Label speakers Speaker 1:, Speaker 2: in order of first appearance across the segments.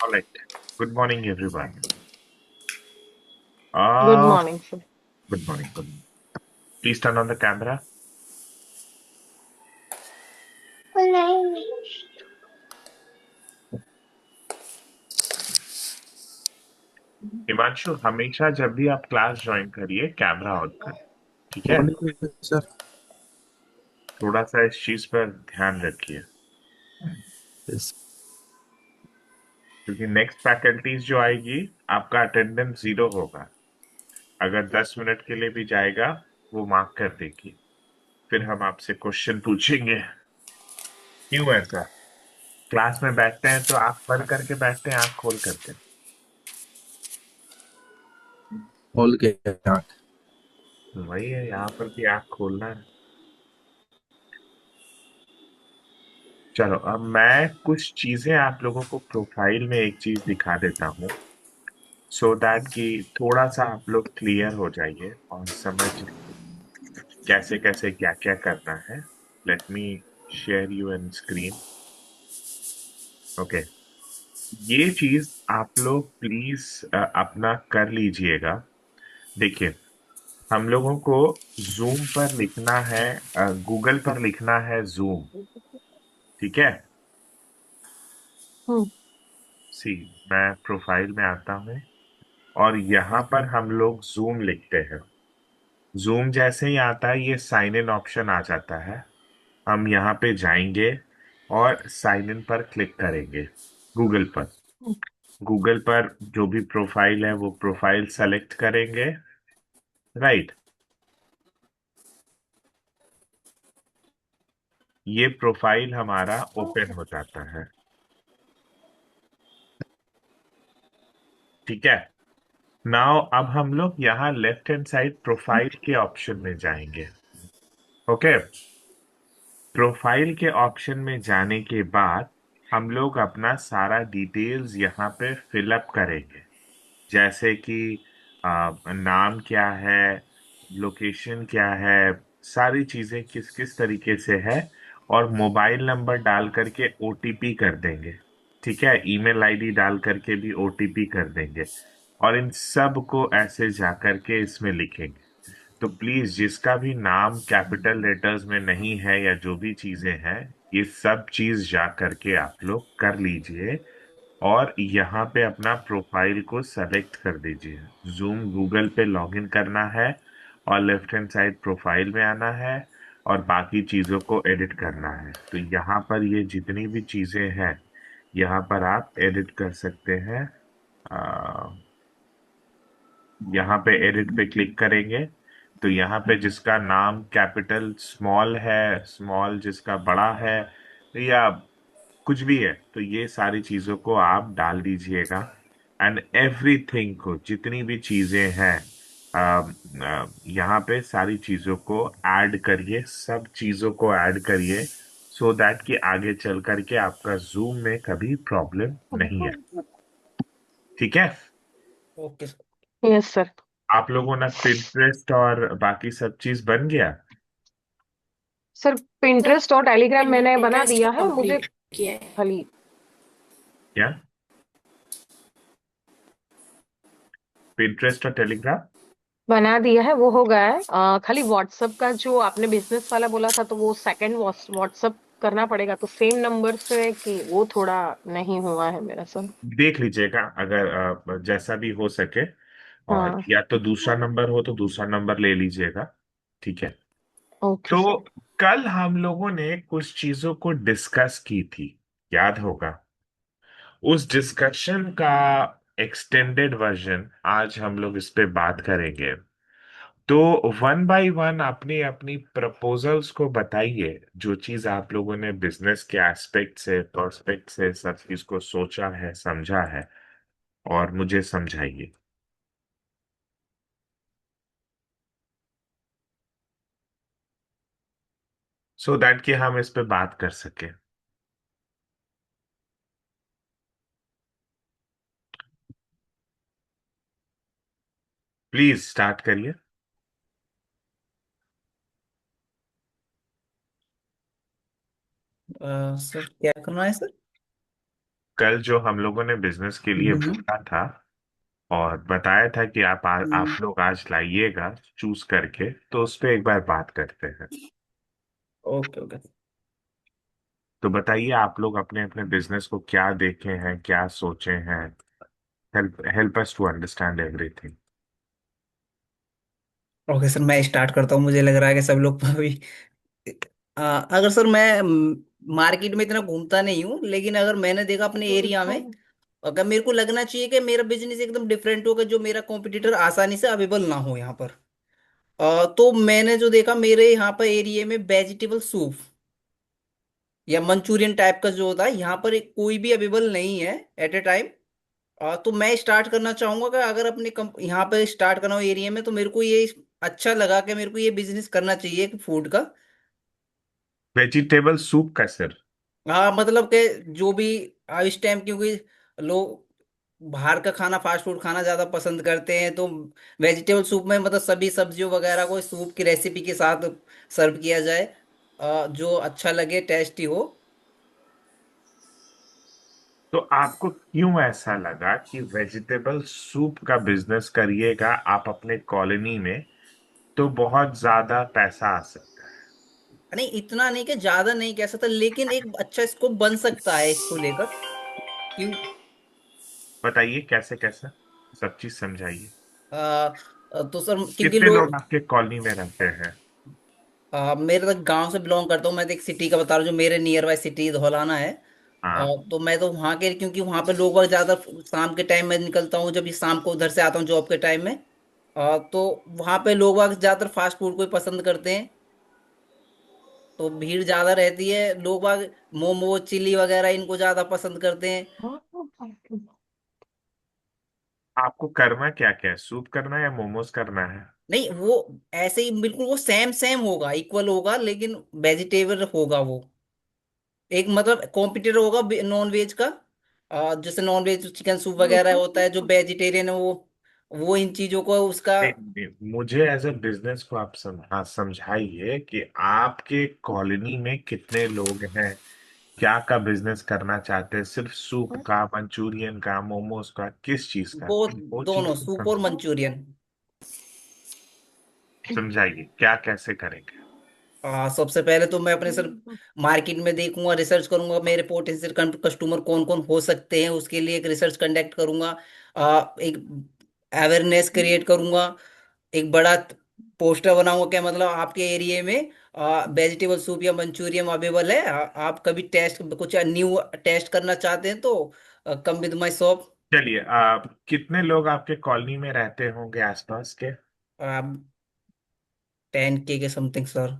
Speaker 1: All right. Good morning, everyone.
Speaker 2: Good
Speaker 1: Uh,
Speaker 2: morning, sir.
Speaker 1: Good morning. Good morning. Please turn on the camera. Himanshu, हमेशा जब भी आप class join करिए camera on कर, ठीक है?
Speaker 3: Morning sir.
Speaker 1: थोड़ा सा इस चीज पर ध्यान रखिए,
Speaker 3: यस।
Speaker 1: क्योंकि नेक्स्ट फैकल्टीज जो आएगी आपका अटेंडेंस 0 होगा। अगर 10 मिनट के लिए भी जाएगा वो मार्क कर देगी। फिर हम आपसे क्वेश्चन पूछेंगे। क्यों ऐसा? क्लास में बैठते हैं तो आंख बंद करके बैठते हैं, आंख खोल करके?
Speaker 3: खोल के आँख।
Speaker 1: वही है, यहाँ पर भी आंख खोलना है। चलो, अब मैं कुछ चीजें आप लोगों को प्रोफाइल में एक चीज दिखा देता हूँ, सो दैट कि थोड़ा सा आप लोग क्लियर हो जाइए और समझ कैसे कैसे क्या क्या करना है। Let me share you in screen. Okay, ये चीज आप लोग प्लीज अपना कर लीजिएगा। देखिए, हम लोगों को जूम पर लिखना है, गूगल पर लिखना है जूम, ठीक है?
Speaker 2: हम्म।
Speaker 1: सी, मैं प्रोफाइल में आता हूँ और यहाँ पर हम लोग जूम लिखते हैं। जूम जैसे ही आता है ये साइन इन ऑप्शन आ जाता है। हम यहाँ पे जाएंगे और साइन इन पर क्लिक करेंगे। गूगल पर, गूगल पर जो भी प्रोफाइल है वो प्रोफाइल सेलेक्ट करेंगे। राइट, ये प्रोफाइल हमारा ओपन हो जाता है, ठीक है? नाउ अब हम लोग यहाँ लेफ्ट हैंड साइड प्रोफाइल के ऑप्शन में जाएंगे। ओके, प्रोफाइल के ऑप्शन में जाने के बाद हम लोग अपना सारा डिटेल्स यहाँ पे फिलअप करेंगे। जैसे कि नाम क्या है, लोकेशन क्या है, सारी चीजें किस किस तरीके से है, और मोबाइल नंबर डाल करके ओटीपी कर देंगे। ठीक है, ईमेल आईडी डाल करके भी ओटीपी कर देंगे, और इन सब को ऐसे जा करके इसमें लिखेंगे। तो प्लीज, जिसका भी नाम कैपिटल लेटर्स में नहीं है या जो भी चीजें हैं, ये सब चीज जा करके आप लोग कर लीजिए और यहाँ पे अपना प्रोफाइल को सेलेक्ट कर दीजिए। जूम गूगल पे लॉगिन करना है और लेफ्ट हैंड साइड प्रोफाइल में आना है और बाकी चीजों को एडिट करना है। तो यहाँ पर ये जितनी भी चीजें हैं यहाँ पर आप एडिट कर सकते हैं। आ, यहाँ पे एडिट पे क्लिक करेंगे तो यहाँ पे जिसका नाम कैपिटल स्मॉल है, स्मॉल जिसका बड़ा है, या कुछ भी है, तो ये सारी चीजों को आप डाल दीजिएगा। एंड एवरीथिंग को, जितनी भी चीजें हैं, यहाँ पे सारी चीजों को ऐड करिए, सब चीजों को ऐड करिए, सो दैट कि आगे चल करके आपका जूम में कभी प्रॉब्लम नहीं है। ठीक है?
Speaker 3: Okay sir.
Speaker 2: Yes sir.
Speaker 1: आप लोगों ने पिंटरेस्ट और बाकी सब चीज बन गया?
Speaker 2: सर,
Speaker 4: सर
Speaker 2: पिंटरेस्ट और टेलीग्राम मैंने बना
Speaker 4: इंटरेस्ट
Speaker 2: दिया है। मुझे
Speaker 4: कंप्लीट किया है।
Speaker 2: खाली
Speaker 1: क्या? पिंटरेस्ट और टेलीग्राम?
Speaker 2: बना दिया है, वो हो गया है। खाली व्हाट्सएप का जो आपने बिजनेस वाला बोला था, तो वो सेकंड व्हाट्सएप करना पड़ेगा, तो सेम नंबर से कि वो थोड़ा नहीं हुआ है मेरा सर।
Speaker 1: देख लीजिएगा, अगर जैसा भी हो सके, और
Speaker 2: हाँ।
Speaker 1: या तो दूसरा नंबर हो तो दूसरा नंबर ले लीजिएगा। ठीक है?
Speaker 2: ओके
Speaker 1: तो
Speaker 2: सर।
Speaker 1: कल हम लोगों ने कुछ चीजों को डिस्कस की थी, याद होगा। उस डिस्कशन का एक्सटेंडेड वर्जन आज हम लोग इस पे बात करेंगे। तो वन बाय वन अपनी अपनी प्रपोजल्स को बताइए, जो चीज आप लोगों ने बिजनेस के एस्पेक्ट से, पर्सपेक्ट से सब चीज को सोचा है, समझा है, और मुझे समझाइए, सो दैट कि हम इस पे बात कर सके। प्लीज स्टार्ट करिए।
Speaker 3: सर क्या करना है सर?
Speaker 1: कल जो हम लोगों ने बिजनेस के लिए
Speaker 3: हम्म।
Speaker 1: बोला था और बताया था कि
Speaker 3: हम्म।
Speaker 1: आप लोग आज लाइएगा चूज करके, तो उस पे एक बार बात करते हैं।
Speaker 3: Okay okay.
Speaker 1: तो बताइए आप लोग अपने अपने बिजनेस को क्या देखे हैं, क्या सोचे हैं। Help help us to understand everything.
Speaker 3: Okay sir, मैं स्टार्ट करता हूँ। मुझे लग रहा है कि सब लोग अभी अगर सर मैं मार्केट में इतना घूमता नहीं हूँ, लेकिन अगर मैंने देखा अपने एरिया में, अगर मेरे को लगना चाहिए कि मेरा बिजनेस एकदम डिफरेंट होगा, जो मेरा कॉम्पिटिटर आसानी से अवेलेबल ना हो यहाँ पर। तो मैंने जो देखा मेरे यहाँ पर एरिया में वेजिटेबल सूप या मंचूरियन टाइप का जो होता है यहाँ पर कोई भी अवेलेबल नहीं है एट ए टाइम। तो मैं स्टार्ट करना चाहूंगा कि अगर अपने यहाँ पे स्टार्ट करना हो एरिया में, तो मेरे को ये अच्छा लगा कि मेरे को ये बिजनेस करना चाहिए फूड का।
Speaker 1: वेजिटेबल सूप का सर?
Speaker 3: हाँ मतलब कि जो भी इस टाइम, क्योंकि लोग बाहर का खाना, फास्ट फूड खाना ज्यादा पसंद करते हैं, तो वेजिटेबल सूप में मतलब सभी सब्जियों वगैरह को सूप की रेसिपी के साथ सर्व किया जाए, जो अच्छा लगे, टेस्टी हो।
Speaker 1: तो आपको क्यों ऐसा लगा कि वेजिटेबल सूप का बिजनेस करिएगा आप अपने कॉलोनी में, तो बहुत ज्यादा पैसा आ सकता है?
Speaker 3: नहीं, इतना नहीं कि ज्यादा नहीं कह सकता, लेकिन एक अच्छा स्कोप बन सकता है इसको लेकर। क्यों?
Speaker 1: बताइए कैसे कैसे, सब चीज समझाइए।
Speaker 3: तो सर क्योंकि
Speaker 1: कितने लोग
Speaker 3: लोग,
Speaker 1: आपके कॉलोनी में रहते हैं?
Speaker 3: मेरे तो गांव से बिलोंग करता हूँ। मैं तो एक सिटी का बता रहा हूँ, जो मेरे नियर बाय सिटी धौलाना है।
Speaker 1: हाँ।
Speaker 3: तो मैं तो वहाँ के, क्योंकि वहाँ पे लोग बहुत ज्यादा शाम के टाइम में निकलता हूँ, जब ये शाम को उधर से आता हूँ जॉब के टाइम में। तो वहाँ पे लोग बाग ज्यादातर फास्ट फूड को ही पसंद करते हैं, तो भीड़ ज्यादा रहती है। लोग बाग मोमो, चिली वगैरह इनको ज्यादा पसंद करते हैं।
Speaker 1: आपको करना क्या क्या है, सूप करना है या मोमोज करना है?
Speaker 3: नहीं, वो ऐसे ही बिल्कुल वो सेम सेम होगा, इक्वल होगा, लेकिन वेजिटेबल होगा वो। एक मतलब कॉम्पिटिटर होगा नॉन वेज का। जैसे नॉन वेज चिकन सूप वगैरह होता है, जो वेजिटेरियन है वो इन चीजों को उसका।
Speaker 1: नहीं, नहीं, मुझे एज ए बिजनेस को आप समझाइए कि आपके कॉलोनी में कितने लोग हैं, क्या का बिजनेस करना चाहते हैं, सिर्फ सूप का, मंचूरियन का, मोमोज का, किस चीज का,
Speaker 3: वो
Speaker 1: वो चीज
Speaker 3: दोनों
Speaker 1: को
Speaker 3: सूप और मंचूरियन।
Speaker 1: समझाइए क्या कैसे करेंगे।
Speaker 3: सबसे पहले तो मैं अपने सर मार्केट में देखूंगा, रिसर्च करूंगा, मेरे पोटेंशियल कस्टमर कौन कौन हो सकते हैं, उसके लिए एक रिसर्च कंडक्ट करूंगा। एक अवेयरनेस क्रिएट करूंगा, एक बड़ा पोस्टर बनाऊंगा, क्या मतलब आपके एरिया में वेजिटेबल सूप या मंचूरियन अवेलेबल है, आप कभी टेस्ट कुछ न्यू टेस्ट करना चाहते हैं तो कम विद माई शॉप।
Speaker 1: चलिए, कितने लोग आपके कॉलोनी में रहते होंगे आसपास के?
Speaker 3: 10K के समथिंग सर।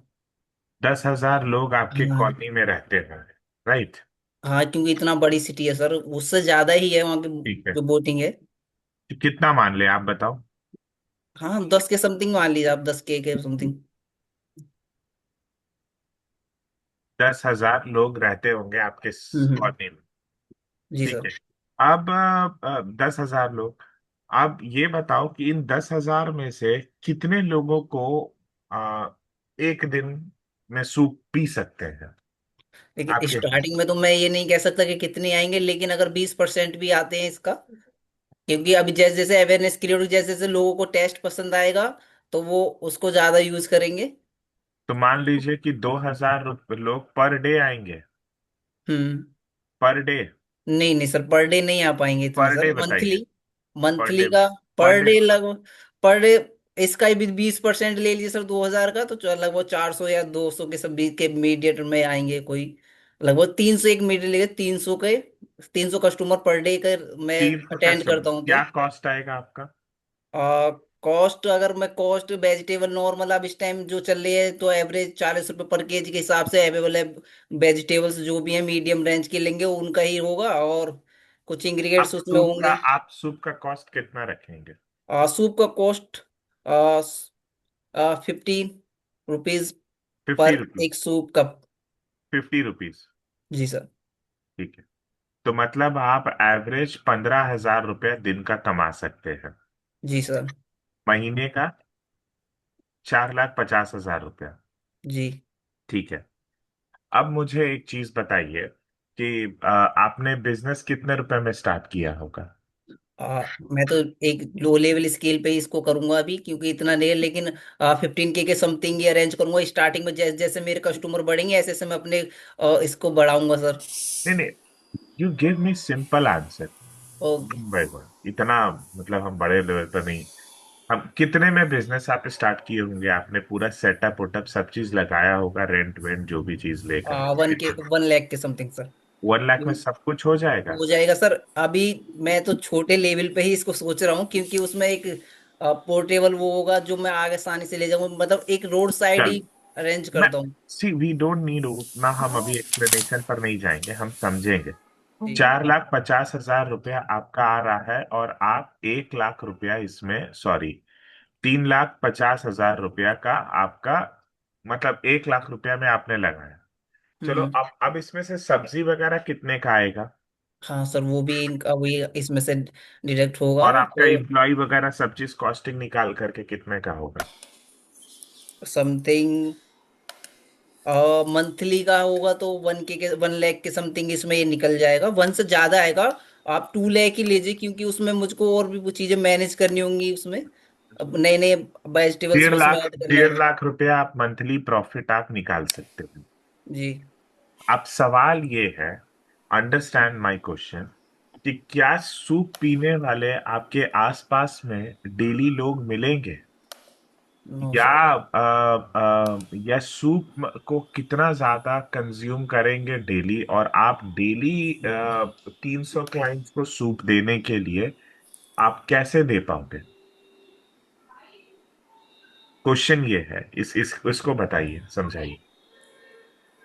Speaker 1: 10,000 लोग आपके
Speaker 3: हाँ।
Speaker 1: कॉलोनी में रहते हैं, राइट?
Speaker 3: हाँ, क्योंकि इतना बड़ी सिटी है सर, उससे ज्यादा ही है वहाँ की
Speaker 1: ठीक है,
Speaker 3: जो बोटिंग है।
Speaker 1: तो कितना मान ले आप बताओ।
Speaker 3: हाँ, 10 के समथिंग मान लीजिए आप, 10K के समथिंग।
Speaker 1: 10,000 लोग रहते होंगे आपके
Speaker 3: हम्म।
Speaker 1: कॉलोनी में।
Speaker 3: जी
Speaker 1: ठीक
Speaker 3: सर।
Speaker 1: है। अब 10,000 लोग, अब ये बताओ कि इन 10,000 में से कितने लोगों को आ, एक दिन में सूप पी सकते हैं
Speaker 3: लेकिन
Speaker 1: आपके हिसाब
Speaker 3: स्टार्टिंग में तो मैं ये नहीं कह सकता कि कितने आएंगे, लेकिन अगर 20% भी आते हैं इसका, क्योंकि अभी जैसे जैसे अवेयरनेस क्रिएट होगी, जैसे जैसे लोगों को टेस्ट पसंद आएगा, तो वो उसको ज्यादा यूज करेंगे।
Speaker 1: से? तो मान लीजिए कि 2,000 लोग पर डे आएंगे।
Speaker 3: हम्म।
Speaker 1: Per day.
Speaker 3: नहीं नहीं सर, पर डे नहीं आ पाएंगे इतने
Speaker 1: पर
Speaker 3: सर,
Speaker 1: डे बताइए।
Speaker 3: मंथली।
Speaker 1: पर
Speaker 3: मंथली
Speaker 1: डे।
Speaker 3: का
Speaker 1: पर
Speaker 3: पर
Speaker 1: डे।
Speaker 3: डे लगभग, पर डे इसका भी 20% ले लीजिए सर 2000 का, तो लगभग 400 या 200 के सब बीच के मीडिएटर में आएंगे कोई। लगभग 300 एक मीडिएटर लेंगे, 300 कस्टमर पर डे का मैं
Speaker 1: 300
Speaker 3: अटेंड
Speaker 1: कस्टमर
Speaker 3: करता हूँ तो।
Speaker 1: क्या कॉस्ट आएगा आपका?
Speaker 3: कॉस्ट, अगर मैं कॉस्ट वेजिटेबल नॉर्मल अब इस टाइम जो चल रही है, तो एवरेज 40 रुपये पर केजी के हिसाब से अवेलेबल है। वेजिटेबल्स जो भी है मीडियम रेंज के लेंगे उनका ही होगा, और कुछ इंग्रेडिएंट्स
Speaker 1: आप
Speaker 3: उसमें
Speaker 1: सूप का
Speaker 3: होंगे।
Speaker 1: आप सूप का कॉस्ट कितना रखेंगे?
Speaker 3: सूप का कॉस्ट 15 रुपीज
Speaker 1: 50
Speaker 3: पर
Speaker 1: रुपीज
Speaker 3: एक सूप कप।
Speaker 1: 50 रुपीज।
Speaker 3: जी सर।
Speaker 1: ठीक है। तो मतलब आप एवरेज 15,000 रुपया दिन का कमा सकते हैं।
Speaker 3: जी सर।
Speaker 1: महीने का 4,50,000 रुपया।
Speaker 3: जी।
Speaker 1: ठीक है। अब मुझे एक चीज बताइए कि आपने बिजनेस कितने रुपए में स्टार्ट किया होगा?
Speaker 3: मैं तो एक लो लेवल स्केल पे ही इसको करूंगा अभी, क्योंकि इतना नहीं है, लेकिन 15K के समथिंग ही अरेंज करूंगा स्टार्टिंग में। जैसे जैसे मेरे कस्टमर बढ़ेंगे ऐसे ऐसे मैं अपने इसको बढ़ाऊंगा सर।
Speaker 1: नहीं नहीं, you give me simple answer.
Speaker 3: Okay.
Speaker 1: भाई भाई इतना, मतलब हम बड़े लेवल पर नहीं। हम कितने में बिजनेस आप स्टार्ट किए होंगे? आपने पूरा सेटअप वोटअप सब चीज लगाया होगा, रेंट वेंट जो भी चीज लेकर?
Speaker 3: 1 लाख के समथिंग सर।
Speaker 1: 1 लाख में सब कुछ हो जाएगा?
Speaker 3: हो जाएगा सर। अभी मैं तो छोटे लेवल पे ही इसको सोच रहा हूँ, क्योंकि उसमें एक पोर्टेबल वो होगा जो मैं आगे आसानी से ले जाऊंगा, मतलब एक रोड साइड
Speaker 1: चल,
Speaker 3: ही अरेंज
Speaker 1: मैं,
Speaker 3: करता हूँ।
Speaker 1: सी वी डोंट नीड उतना, हम अभी एक्सप्लेनेशन पर नहीं जाएंगे, हम समझेंगे।
Speaker 3: ठीक।
Speaker 1: 4,50,000 रुपया आपका आ रहा है, और आप 1 लाख रुपया इसमें, सॉरी, 3,50,000 रुपया का आपका, मतलब 1 लाख रुपया में आपने लगाया। चलो,
Speaker 3: हम्म।
Speaker 1: अब इसमें से सब्जी वगैरह कितने का आएगा?
Speaker 3: हाँ सर, वो भी इनका वही इसमें से डिडक्ट होगा
Speaker 1: और आपका
Speaker 3: तो
Speaker 1: एम्प्लॉय वगैरह सब चीज कॉस्टिंग निकाल करके कितने का होगा?
Speaker 3: समथिंग मंथली का होगा तो 1 लाख के समथिंग इसमें ये निकल जाएगा। 1 से ज्यादा आएगा। आप 2 लाख ही लीजिए, क्योंकि उसमें मुझको और भी वो चीजें मैनेज करनी होंगी उसमें। अब नए नए वेजिटेबल्स
Speaker 1: डेढ़
Speaker 3: भी उसमें
Speaker 1: लाख
Speaker 3: ऐड करने
Speaker 1: डेढ़
Speaker 3: होंगे।
Speaker 1: लाख रुपया आप मंथली प्रॉफिट आप निकाल सकते हो।
Speaker 3: जी।
Speaker 1: अब सवाल ये है, अंडरस्टैंड माय क्वेश्चन, कि क्या सूप पीने वाले आपके आसपास में डेली लोग मिलेंगे?
Speaker 3: नो
Speaker 1: या
Speaker 3: सर।
Speaker 1: या सूप को कितना ज्यादा कंज्यूम करेंगे डेली, और आप डेली 300 क्लाइंट्स को सूप देने के लिए आप कैसे दे पाओगे? क्वेश्चन ये है, इस इसको बताइए, समझाइए।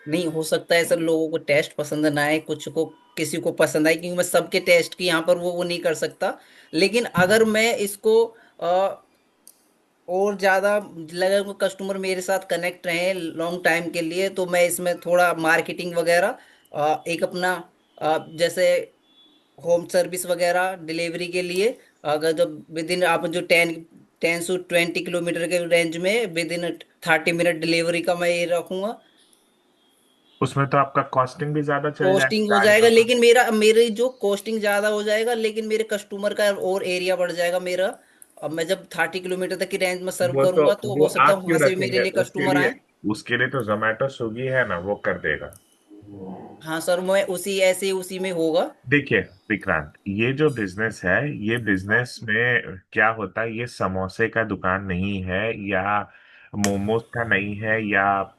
Speaker 3: नहीं हो सकता है सर, लोगों को टेस्ट पसंद ना आए, कुछ को किसी को पसंद आए, क्योंकि मैं सबके टेस्ट की यहाँ पर वो नहीं कर सकता। लेकिन अगर मैं इसको और ज्यादा लगे कस्टमर मेरे साथ कनेक्ट रहे लॉन्ग टाइम के लिए, तो मैं इसमें थोड़ा मार्केटिंग वगैरह एक अपना जैसे होम सर्विस वगैरह डिलीवरी के लिए, अगर जब विद इन आप जो 10 से 20 किलोमीटर के रेंज में विद इन 30 मिनट डिलीवरी का मैं ये रखूंगा।
Speaker 1: उसमें तो आपका कॉस्टिंग भी ज्यादा चल
Speaker 3: कॉस्टिंग हो
Speaker 1: जाएगा,
Speaker 3: जाएगा,
Speaker 1: ड्राइवर का।
Speaker 3: लेकिन मेरे जो कॉस्टिंग ज्यादा हो जाएगा, लेकिन मेरे कस्टमर का और एरिया बढ़ जाएगा मेरा। अब मैं जब 30 किलोमीटर तक की रेंज में सर्व
Speaker 1: वो तो,
Speaker 3: करूंगा तो
Speaker 1: वो
Speaker 3: हो सकता है
Speaker 1: आप
Speaker 3: वहां
Speaker 1: क्यों
Speaker 3: से भी मेरे
Speaker 1: रखेंगे?
Speaker 3: लिए
Speaker 1: उसके
Speaker 3: कस्टमर
Speaker 1: लिए,
Speaker 3: आए।
Speaker 1: उसके लिए तो जोमेटो स्विगी है ना, वो कर देगा।
Speaker 3: हाँ सर, मैं उसी ऐसे ही उसी में होगा।
Speaker 1: देखिए विक्रांत, ये जो बिजनेस है, ये बिजनेस में क्या होता है, ये समोसे का दुकान नहीं है, या मोमोज का नहीं है, या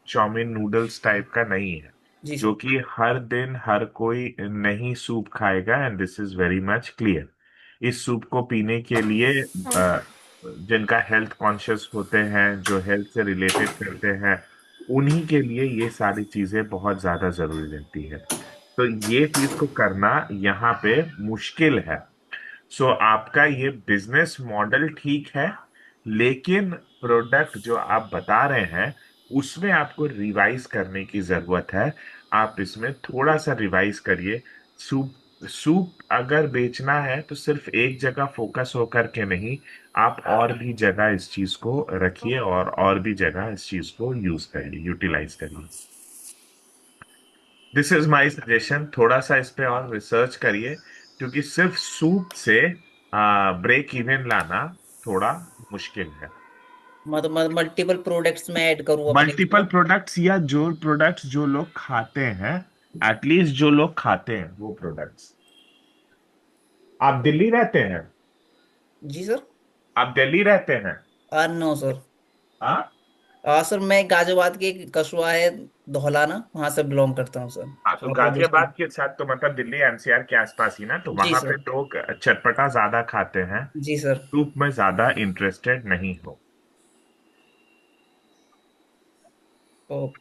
Speaker 1: चाउमीन नूडल्स टाइप का नहीं है,
Speaker 3: जी
Speaker 1: जो
Speaker 3: सर।
Speaker 1: कि हर दिन हर कोई नहीं सूप खाएगा, and this is very much clear. इस सूप को पीने के लिए जिनका हेल्थ कॉन्शियस होते हैं, जो हेल्थ से रिलेटेड करते हैं, उन्हीं के लिए ये सारी चीजें बहुत ज्यादा जरूरी रहती है। तो ये चीज को करना यहाँ पे मुश्किल है। सो आपका ये बिजनेस मॉडल ठीक है, लेकिन प्रोडक्ट जो आप बता रहे हैं, उसमें आपको रिवाइज करने की जरूरत है। आप इसमें थोड़ा सा रिवाइज करिए। सूप सूप अगर बेचना है तो सिर्फ एक जगह फोकस होकर के नहीं, आप और भी जगह इस चीज को रखिए, और भी जगह इस चीज को यूज करिए, यूटिलाइज करिए। This is my suggestion. थोड़ा सा इस पे और रिसर्च करिए, क्योंकि सिर्फ सूप से ब्रेक इवन लाना थोड़ा मुश्किल है।
Speaker 3: मतलब मल्टीपल प्रोडक्ट्स में ऐड करूँ अपने
Speaker 1: मल्टीपल
Speaker 3: उसमें।
Speaker 1: प्रोडक्ट्स, या जो प्रोडक्ट्स जो लोग खाते हैं, एटलीस्ट जो लोग खाते हैं वो प्रोडक्ट्स। आप दिल्ली रहते हैं?
Speaker 3: जी सर।
Speaker 1: आप दिल्ली रहते हैं?
Speaker 3: No sir.
Speaker 1: हाँ।
Speaker 3: सर मैं गाजियाबाद के एक कस्बा है धौलाना, वहां से बिलोंग करता हूँ सर।
Speaker 1: हाँ, तो
Speaker 3: हापुड़
Speaker 1: गाजियाबाद
Speaker 3: डिस्ट्रिक्ट।
Speaker 1: के साथ तो मतलब दिल्ली एनसीआर के आसपास ही ना, तो
Speaker 3: जी
Speaker 1: वहां पे
Speaker 3: सर।
Speaker 1: लोग चटपटा ज्यादा खाते हैं,
Speaker 3: जी सर।
Speaker 1: सूप में ज्यादा इंटरेस्टेड नहीं हो।
Speaker 3: तो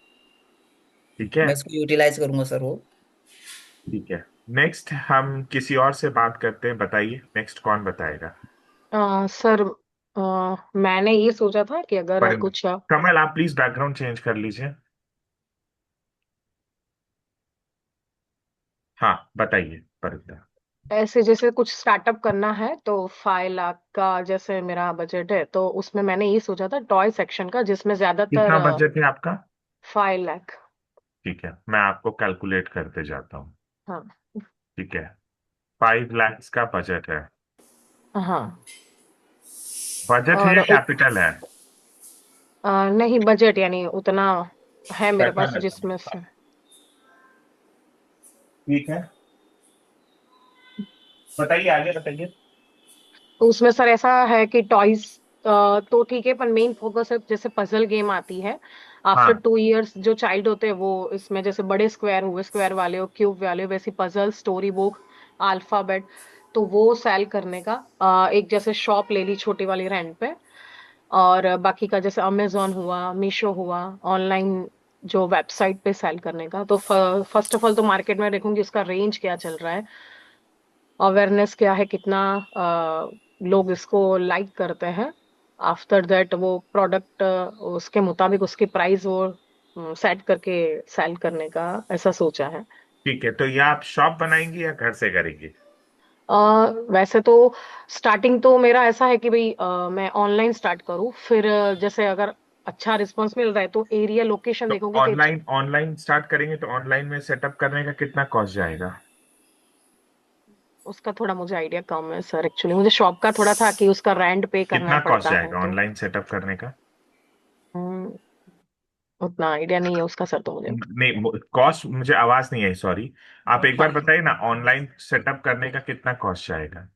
Speaker 1: ठीक है।
Speaker 3: मैं इसको यूटिलाइज करूंगा सर वो।
Speaker 1: ठीक है। नेक्स्ट हम किसी और से बात करते हैं, बताइए नेक्स्ट कौन बताएगा?
Speaker 2: सर, मैंने ये सोचा था कि अगर
Speaker 1: परिंदा।
Speaker 2: कुछ
Speaker 1: कमल, आप प्लीज बैकग्राउंड चेंज कर लीजिए। हाँ, बताइए परिंदा।
Speaker 2: ऐसे जैसे कुछ स्टार्टअप करना है तो 5 लाख का जैसे मेरा बजट है, तो उसमें मैंने ये सोचा था टॉय सेक्शन का, जिसमें
Speaker 1: कितना
Speaker 2: ज्यादातर
Speaker 1: बजट है आपका?
Speaker 2: 5 लाख।
Speaker 1: ठीक है, मैं आपको कैलकुलेट करते जाता हूँ।
Speaker 2: हाँ।
Speaker 1: ठीक है, 5 लाख का बजट है।
Speaker 2: हाँ।
Speaker 1: बजट है
Speaker 2: और
Speaker 1: या कैपिटल है?
Speaker 2: नहीं, बजट यानी उतना है मेरे
Speaker 1: पैसा
Speaker 2: पास
Speaker 1: लगता
Speaker 2: जिसमें
Speaker 1: है।
Speaker 2: से।
Speaker 1: ठीक है, बताइए, आगे बताइए।
Speaker 2: तो उसमें सर ऐसा है कि टॉयज तो ठीक है, पर मेन फोकस है जैसे पजल गेम आती है। आफ्टर
Speaker 1: हाँ
Speaker 2: 2 इयर्स जो चाइल्ड होते हैं वो इसमें जैसे बड़े स्क्वायर हुए, स्क्वायर वाले और क्यूब वाले, वैसी पजल, स्टोरी बुक, अल्फाबेट, तो वो सेल करने का एक जैसे शॉप ले ली छोटी वाली रेंट पे। और बाकी का जैसे अमेजोन हुआ, मीशो हुआ, ऑनलाइन जो वेबसाइट पे सेल करने का। तो फर्स्ट ऑफ ऑल तो मार्केट में देखूंगी उसका रेंज क्या चल रहा है, अवेयरनेस क्या है, कितना लोग इसको लाइक करते हैं। आफ्टर दैट वो प्रोडक्ट उसके मुताबिक उसकी प्राइस वो सेट करके सेल करने का ऐसा सोचा है।
Speaker 1: ठीक है, तो ये आप शॉप बनाएंगे या घर से करेंगे?
Speaker 2: अ, वैसे तो स्टार्टिंग तो मेरा ऐसा है कि भाई मैं ऑनलाइन स्टार्ट करूं, फिर जैसे अगर अच्छा रिस्पांस मिल रहा है तो एरिया लोकेशन
Speaker 1: तो
Speaker 2: देखोगे कि
Speaker 1: ऑनलाइन ऑनलाइन स्टार्ट करेंगे तो ऑनलाइन में सेटअप करने का कितना कॉस्ट जाएगा?
Speaker 2: उसका थोड़ा मुझे आइडिया कम है सर। एक्चुअली मुझे शॉप का थोड़ा था कि उसका रेंट पे करना
Speaker 1: कितना कॉस्ट
Speaker 2: पड़ता है
Speaker 1: जाएगा
Speaker 2: तो
Speaker 1: ऑनलाइन सेटअप करने का?
Speaker 2: हम्म, उतना आइडिया नहीं है उसका सर तो मुझे।
Speaker 1: नहीं, कॉस्ट मुझे आवाज नहीं आई, सॉरी। आप एक बार
Speaker 2: हाँ,
Speaker 1: बताइए ना, ऑनलाइन सेटअप करने का कितना कॉस्ट जाएगा?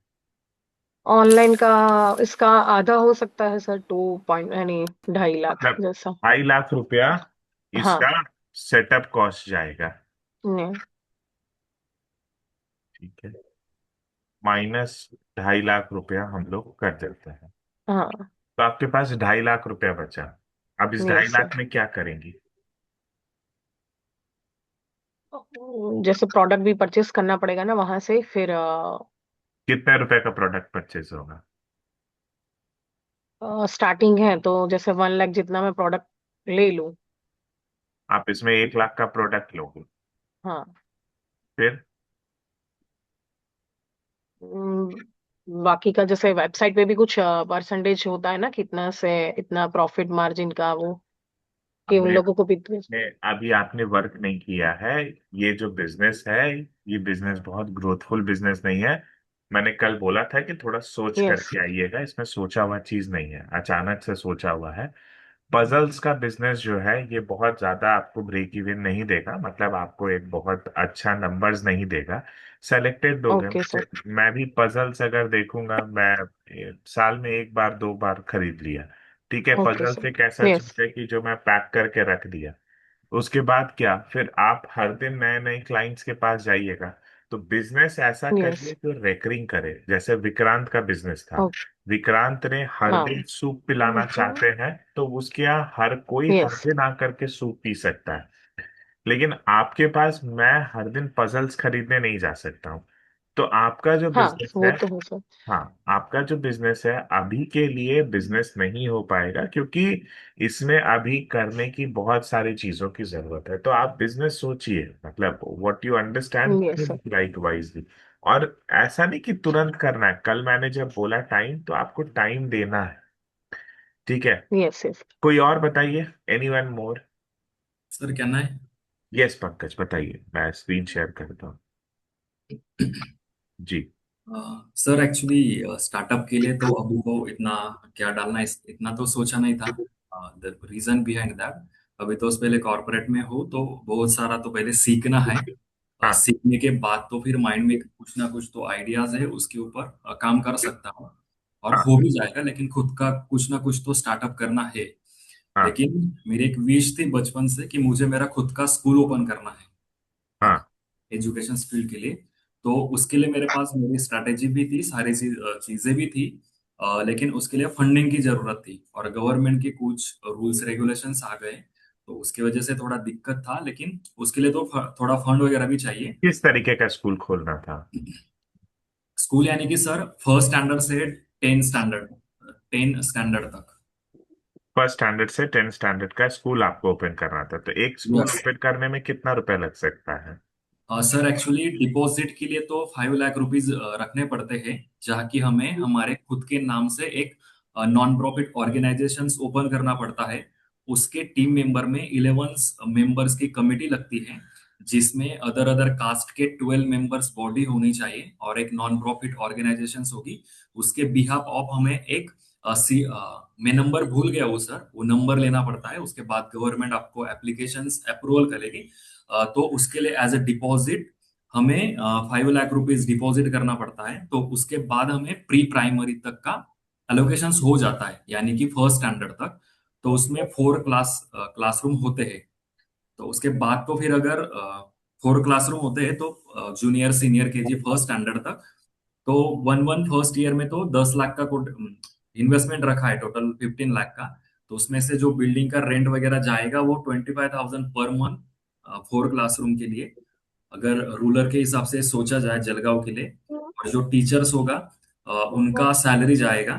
Speaker 2: ऑनलाइन का इसका आधा हो सकता है सर, 2 पॉइंट यानी 2.5 लाख
Speaker 1: मतलब
Speaker 2: जैसा।
Speaker 1: 2.5 लाख रुपया
Speaker 2: हाँ।
Speaker 1: इसका सेटअप कॉस्ट जाएगा।
Speaker 2: नहीं।
Speaker 1: ठीक है, माइनस 2.5 लाख रुपया हम लोग कर देते हैं।
Speaker 2: हाँ।
Speaker 1: तो आपके पास 2.5 लाख रुपया बचा। अब इस ढाई
Speaker 2: यस
Speaker 1: लाख
Speaker 2: सर।
Speaker 1: में क्या करेंगी?
Speaker 2: जैसे प्रोडक्ट भी परचेस करना पड़ेगा ना वहां से, फिर
Speaker 1: कितने रुपए का प्रोडक्ट परचेज होगा?
Speaker 2: स्टार्टिंग है तो जैसे 1 लाख जितना मैं प्रोडक्ट ले लूं।
Speaker 1: आप इसमें 1 लाख का प्रोडक्ट लोगे,
Speaker 2: हाँ।
Speaker 1: फिर?
Speaker 2: बाकी का जैसे वेबसाइट पे भी कुछ परसेंटेज होता है ना, कितना से इतना प्रॉफिट मार्जिन का वो, कि उन
Speaker 1: हमने
Speaker 2: लोगों को भी।
Speaker 1: अभी आपने वर्क नहीं किया है। ये जो बिजनेस है, ये बिजनेस बहुत ग्रोथफुल बिजनेस नहीं है। मैंने कल बोला था कि थोड़ा सोच
Speaker 2: यस।
Speaker 1: करके आइएगा, इसमें सोचा हुआ चीज नहीं है, अचानक से सोचा हुआ है। पजल्स का बिजनेस जो है ये बहुत ज्यादा आपको ब्रेक इवन नहीं देगा, मतलब आपको एक बहुत अच्छा नंबर्स नहीं देगा। सेलेक्टेड लोग हैं।
Speaker 2: Okay sir.
Speaker 1: मैं भी पजल्स अगर देखूंगा, मैं साल में एक बार दो बार खरीद लिया। ठीक है,
Speaker 2: ओके
Speaker 1: पजल्स
Speaker 2: सर।
Speaker 1: एक ऐसा
Speaker 2: यस।
Speaker 1: चीज है कि जो मैं पैक करके रख दिया, उसके बाद क्या, फिर आप हर दिन नए नए क्लाइंट्स के पास जाइएगा। तो बिजनेस ऐसा
Speaker 2: यस।
Speaker 1: करिए जो रेकरिंग करे, जैसे विक्रांत का बिजनेस था।
Speaker 2: ओके।
Speaker 1: विक्रांत ने हर
Speaker 2: हाँ।
Speaker 1: दिन सूप पिलाना चाहते हैं तो उसके यहाँ हर कोई हर
Speaker 2: यस।
Speaker 1: दिन आकर के सूप पी सकता है। लेकिन आपके पास मैं हर दिन पजल्स खरीदने नहीं जा सकता हूँ। तो आपका जो
Speaker 2: हाँ,
Speaker 1: बिजनेस
Speaker 2: वो
Speaker 1: है,
Speaker 2: तो है सर।
Speaker 1: हाँ, आपका जो बिजनेस है अभी के लिए बिजनेस नहीं हो पाएगा, क्योंकि इसमें अभी करने की बहुत सारी चीजों की जरूरत है। तो आप बिजनेस सोचिए, मतलब what you understand,
Speaker 2: yes sir.
Speaker 1: Think like wisely. और ऐसा नहीं कि तुरंत करना है, कल मैंने जब बोला टाइम, तो आपको टाइम देना है। ठीक है,
Speaker 2: यस यस।
Speaker 1: कोई और बताइए, एनी वन मोर?
Speaker 4: सर कहना है।
Speaker 1: यस पंकज, बताइए, मैं स्क्रीन शेयर करता हूँ। जी।
Speaker 4: सर एक्चुअली स्टार्टअप के लिए तो अभी तो इतना क्या डालना इतना तो सोचा नहीं था। द रीजन बिहाइंड दैट, अभी तो उस पहले कॉर्पोरेट में हो तो बहुत सारा तो पहले सीखना है।
Speaker 1: हाँ
Speaker 4: सीखने के बाद तो फिर माइंड में कुछ ना कुछ तो आइडियाज है, उसके ऊपर काम कर सकता हूँ और
Speaker 1: हाँ
Speaker 4: हो भी जाएगा, लेकिन खुद का कुछ ना कुछ तो स्टार्टअप करना है।
Speaker 1: हाँ
Speaker 4: लेकिन मेरी एक विश थी बचपन से कि मुझे मेरा खुद का स्कूल ओपन करना है
Speaker 1: हाँ
Speaker 4: एजुकेशन फील्ड के लिए। तो उसके लिए मेरे पास मेरी स्ट्रैटेजी भी थी, सारी चीजें भी थी। लेकिन उसके लिए फंडिंग की जरूरत थी और गवर्नमेंट के कुछ रूल्स रेगुलेशंस आ गए, तो उसकी वजह से थोड़ा दिक्कत था। लेकिन उसके लिए तो थोड़ा फंड वगैरह भी चाहिए।
Speaker 1: किस तरीके का स्कूल खोलना था?
Speaker 4: स्कूल यानी कि सर फर्स्ट स्टैंडर्ड से 10 स्टैंडर्ड, 10 स्टैंडर्ड तक।
Speaker 1: फर्स्ट स्टैंडर्ड से 10 स्टैंडर्ड का स्कूल आपको ओपन करना था, तो एक स्कूल
Speaker 4: यस।
Speaker 1: ओपन करने में कितना रुपया लग सकता है?
Speaker 4: सर एक्चुअली डिपॉजिट के लिए तो 5 लाख रुपीज रखने पड़ते हैं, जहाँ की हमें हमारे खुद के नाम से एक नॉन प्रॉफिट ऑर्गेनाइजेशन ओपन करना पड़ता है। उसके टीम मेंबर में 11 मेंबर्स की कमेटी लगती है, जिसमें अदर अदर कास्ट के 12 मेंबर्स बॉडी होनी चाहिए और एक नॉन प्रॉफिट ऑर्गेनाइजेशन होगी। उसके बिहाफ ऑफ हमें एक मैं नंबर भूल गया वो सर, वो नंबर लेना पड़ता है। उसके बाद गवर्नमेंट आपको एप्लीकेशंस अप्रूवल करेगी। तो उसके लिए एज अ डिपॉजिट हमें 5 लाख रुपीज डिपॉजिट करना पड़ता है। तो उसके बाद हमें प्री प्राइमरी तक का एलोकेशंस हो जाता है, यानी कि फर्स्ट स्टैंडर्ड तक। तो उसमें 4 क्लासरूम होते हैं। तो उसके बाद तो फिर अगर 4 क्लासरूम होते हैं तो junior senior KG first standard तक, तो वन वन फर्स्ट ईयर में तो 10 लाख का इन्वेस्टमेंट रखा है, टोटल 15 लाख का। तो उसमें से जो बिल्डिंग का रेंट वगैरह जाएगा वो 25,000 पर मंथ 4 क्लासरूम के लिए, अगर रूरल के हिसाब से सोचा जाए जलगांव के लिए। और जो टीचर्स होगा उनका सैलरी जाएगा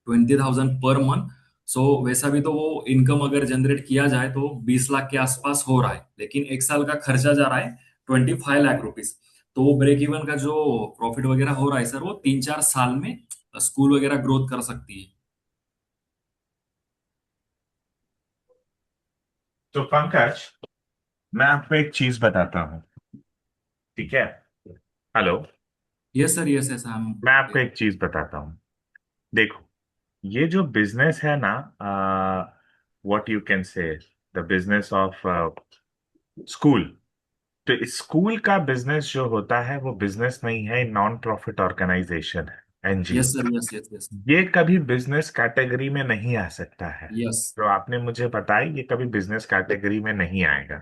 Speaker 4: 20,000 पर मंथ। सो वैसा भी तो वो इनकम अगर जनरेट किया जाए तो 20 लाख के आसपास हो रहा है, लेकिन एक साल का खर्चा जा रहा है 25 लाख रुपीज। तो वो ब्रेक इवन का जो प्रॉफिट वगैरह हो रहा है सर, वो 3-4 साल में स्कूल वगैरह ग्रोथ कर सकती है।
Speaker 1: तो पंकज, मैं आपको एक चीज बताता हूँ, ठीक है? Hello.
Speaker 4: Yes sir, yes yes हम।
Speaker 1: मैं आपको एक चीज बताता हूँ। देखो, ये जो बिजनेस है ना, what you can say, the business of school. तो स्कूल का बिजनेस जो होता है वो बिजनेस नहीं है, नॉन प्रॉफिट ऑर्गेनाइजेशन है,
Speaker 4: yes
Speaker 1: NGO.
Speaker 4: Sir, yes yes yes.
Speaker 1: ये कभी बिजनेस कैटेगरी में नहीं आ सकता है।
Speaker 4: यस
Speaker 1: जो आपने मुझे बताया, ये कभी बिजनेस कैटेगरी में नहीं आएगा।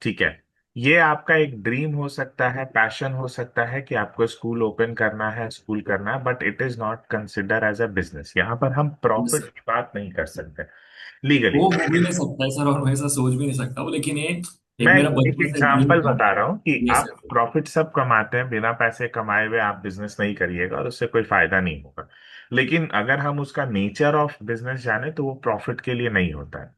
Speaker 1: ठीक है? ये आपका एक ड्रीम हो सकता है, पैशन हो सकता है कि आपको स्कूल ओपन करना है, स्कूल करना है, but it is not consider as a business. यहाँ पर हम
Speaker 4: यस
Speaker 1: प्रॉफिट
Speaker 4: सर,
Speaker 1: की बात नहीं कर सकते लीगली।
Speaker 4: वो हो भी नहीं सकता है सर, और मैं ऐसा सोच भी नहीं सकता हूँ, लेकिन ये एक
Speaker 1: मैं
Speaker 4: मेरा
Speaker 1: एक
Speaker 4: बचपन से ड्रीम
Speaker 1: एग्जाम्पल
Speaker 4: था।
Speaker 1: बता रहा हूँ कि
Speaker 4: यस
Speaker 1: आप
Speaker 4: सर।
Speaker 1: प्रॉफिट सब कमाते हैं, बिना पैसे कमाए हुए आप बिजनेस नहीं करिएगा और उससे कोई फायदा नहीं होगा। लेकिन अगर हम उसका नेचर ऑफ बिजनेस जाने तो वो प्रॉफिट के लिए नहीं होता है।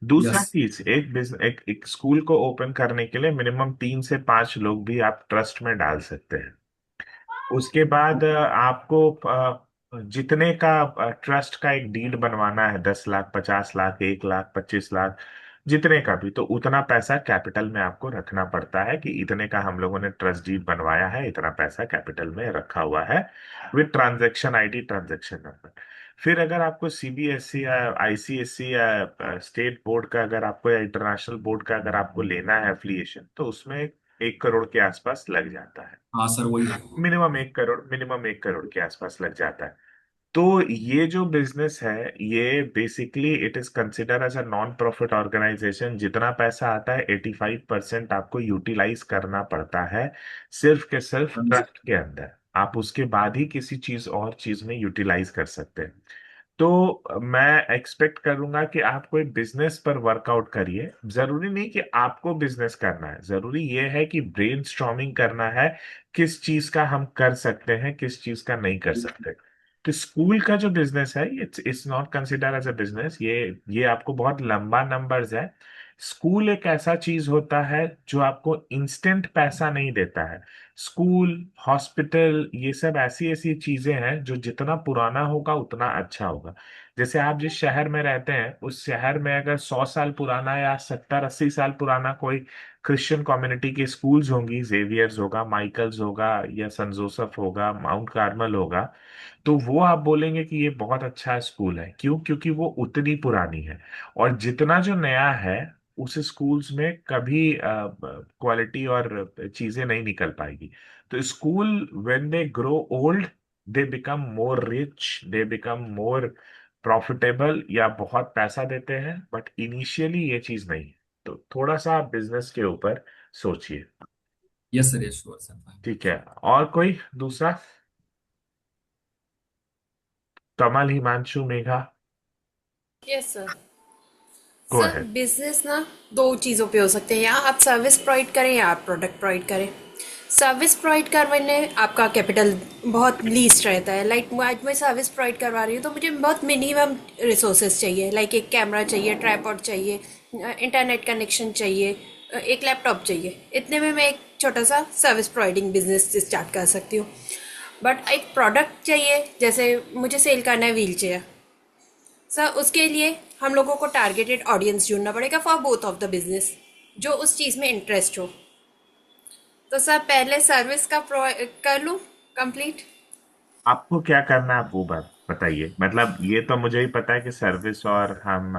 Speaker 1: दूसरा
Speaker 4: यस
Speaker 1: चीज, एक बिजनेस, एक स्कूल को ओपन करने के लिए मिनिमम 3 से 5 लोग भी आप ट्रस्ट में डाल सकते हैं। उसके बाद आपको जितने का ट्रस्ट का एक डीड बनवाना है, 10 लाख, 50 लाख, 1 लाख, 25 लाख, जितने का भी, तो उतना पैसा कैपिटल में आपको रखना पड़ता है कि इतने का हम लोगों ने ट्रस्ट डीड बनवाया है, इतना पैसा कैपिटल में रखा हुआ है, with transaction ID, transaction number. फिर अगर आपको सीबीएसई या आईसीएसई या स्टेट बोर्ड का, अगर आपको, या इंटरनेशनल बोर्ड का अगर आपको लेना है एफिलिएशन, तो उसमें 1 करोड़ के आसपास लग जाता है।
Speaker 4: हाँ सर, वही है।
Speaker 1: मिनिमम 1 करोड़ के आसपास लग जाता है। तो ये जो बिजनेस है, ये basically it is consider as a non profit organisation. जितना पैसा आता है 85% आपको यूटिलाइज करना पड़ता है, सिर्फ के सिर्फ
Speaker 4: हाँ जी।
Speaker 1: ट्रस्ट के अंदर। आप उसके बाद ही किसी चीज और चीज में यूटिलाइज कर सकते हैं। तो मैं एक्सपेक्ट करूंगा कि आप कोई बिजनेस पर वर्कआउट करिए। जरूरी नहीं कि आपको बिजनेस करना है, जरूरी ये है कि ब्रेनस्टॉर्मिंग करना है, किस चीज का हम कर सकते हैं, किस चीज का नहीं कर सकते। तो स्कूल का जो बिजनेस है, it's it's not consider as a business. ये आपको बहुत लंबा नंबर्स है। स्कूल एक ऐसा चीज होता है जो आपको इंस्टेंट पैसा नहीं देता है। स्कूल, हॉस्पिटल, ये सब ऐसी ऐसी चीजें हैं जो जितना पुराना होगा उतना अच्छा होगा। जैसे आप जिस शहर में रहते हैं, उस शहर में अगर 100 साल पुराना या 70-80 साल पुराना कोई क्रिश्चियन कम्युनिटी के स्कूल्स होंगी, जेवियर्स होगा, माइकल्स होगा, या सन जोसेफ होगा, माउंट कार्मल होगा, तो वो आप बोलेंगे कि ये बहुत अच्छा स्कूल है। क्यों? क्योंकि वो उतनी पुरानी है। और जितना जो नया है, उस स्कूल्स में कभी क्वालिटी और चीजें नहीं निकल पाएगी। तो school, when they grow old, they become more rich, they become more profitable, या बहुत पैसा देते हैं, बट इनिशियली ये चीज नहीं है। तो थोड़ा सा बिजनेस के ऊपर सोचिए।
Speaker 4: Yes sir, yes sure sir.
Speaker 1: ठीक है? और कोई दूसरा? कमल, हिमांशु, मेघा,
Speaker 5: यस सर।
Speaker 1: गो
Speaker 5: सर
Speaker 1: अहेड।
Speaker 5: बिजनेस ना दो चीज़ों पे हो सकते हैं, या आप सर्विस प्रोवाइड करें या आप प्रोडक्ट प्रोवाइड करें। सर्विस प्रोवाइड करवाने आपका कैपिटल बहुत लीस्ट रहता है। लाइक आज मैं सर्विस प्रोवाइड करवा रही हूँ तो मुझे बहुत मिनिमम रिसोर्सेज चाहिए। लाइक एक कैमरा चाहिए, ट्राइपॉड चाहिए, इंटरनेट कनेक्शन चाहिए, एक लैपटॉप चाहिए। इतने में मैं एक छोटा सा सर्विस प्रोवाइडिंग बिजनेस स्टार्ट कर सकती हूँ। बट एक प्रोडक्ट चाहिए, जैसे मुझे सेल करना है व्हील चेयर। सर उसके लिए हम लोगों को टारगेटेड ऑडियंस ढूंढना पड़ेगा for both of the business, जो उस चीज़ में इंटरेस्ट हो। तो सर पहले सर्विस का कर लूँ कंप्लीट।
Speaker 1: आपको क्या करना है आप वो बात बताइए। मतलब ये तो मुझे ही पता है कि सर्विस और हम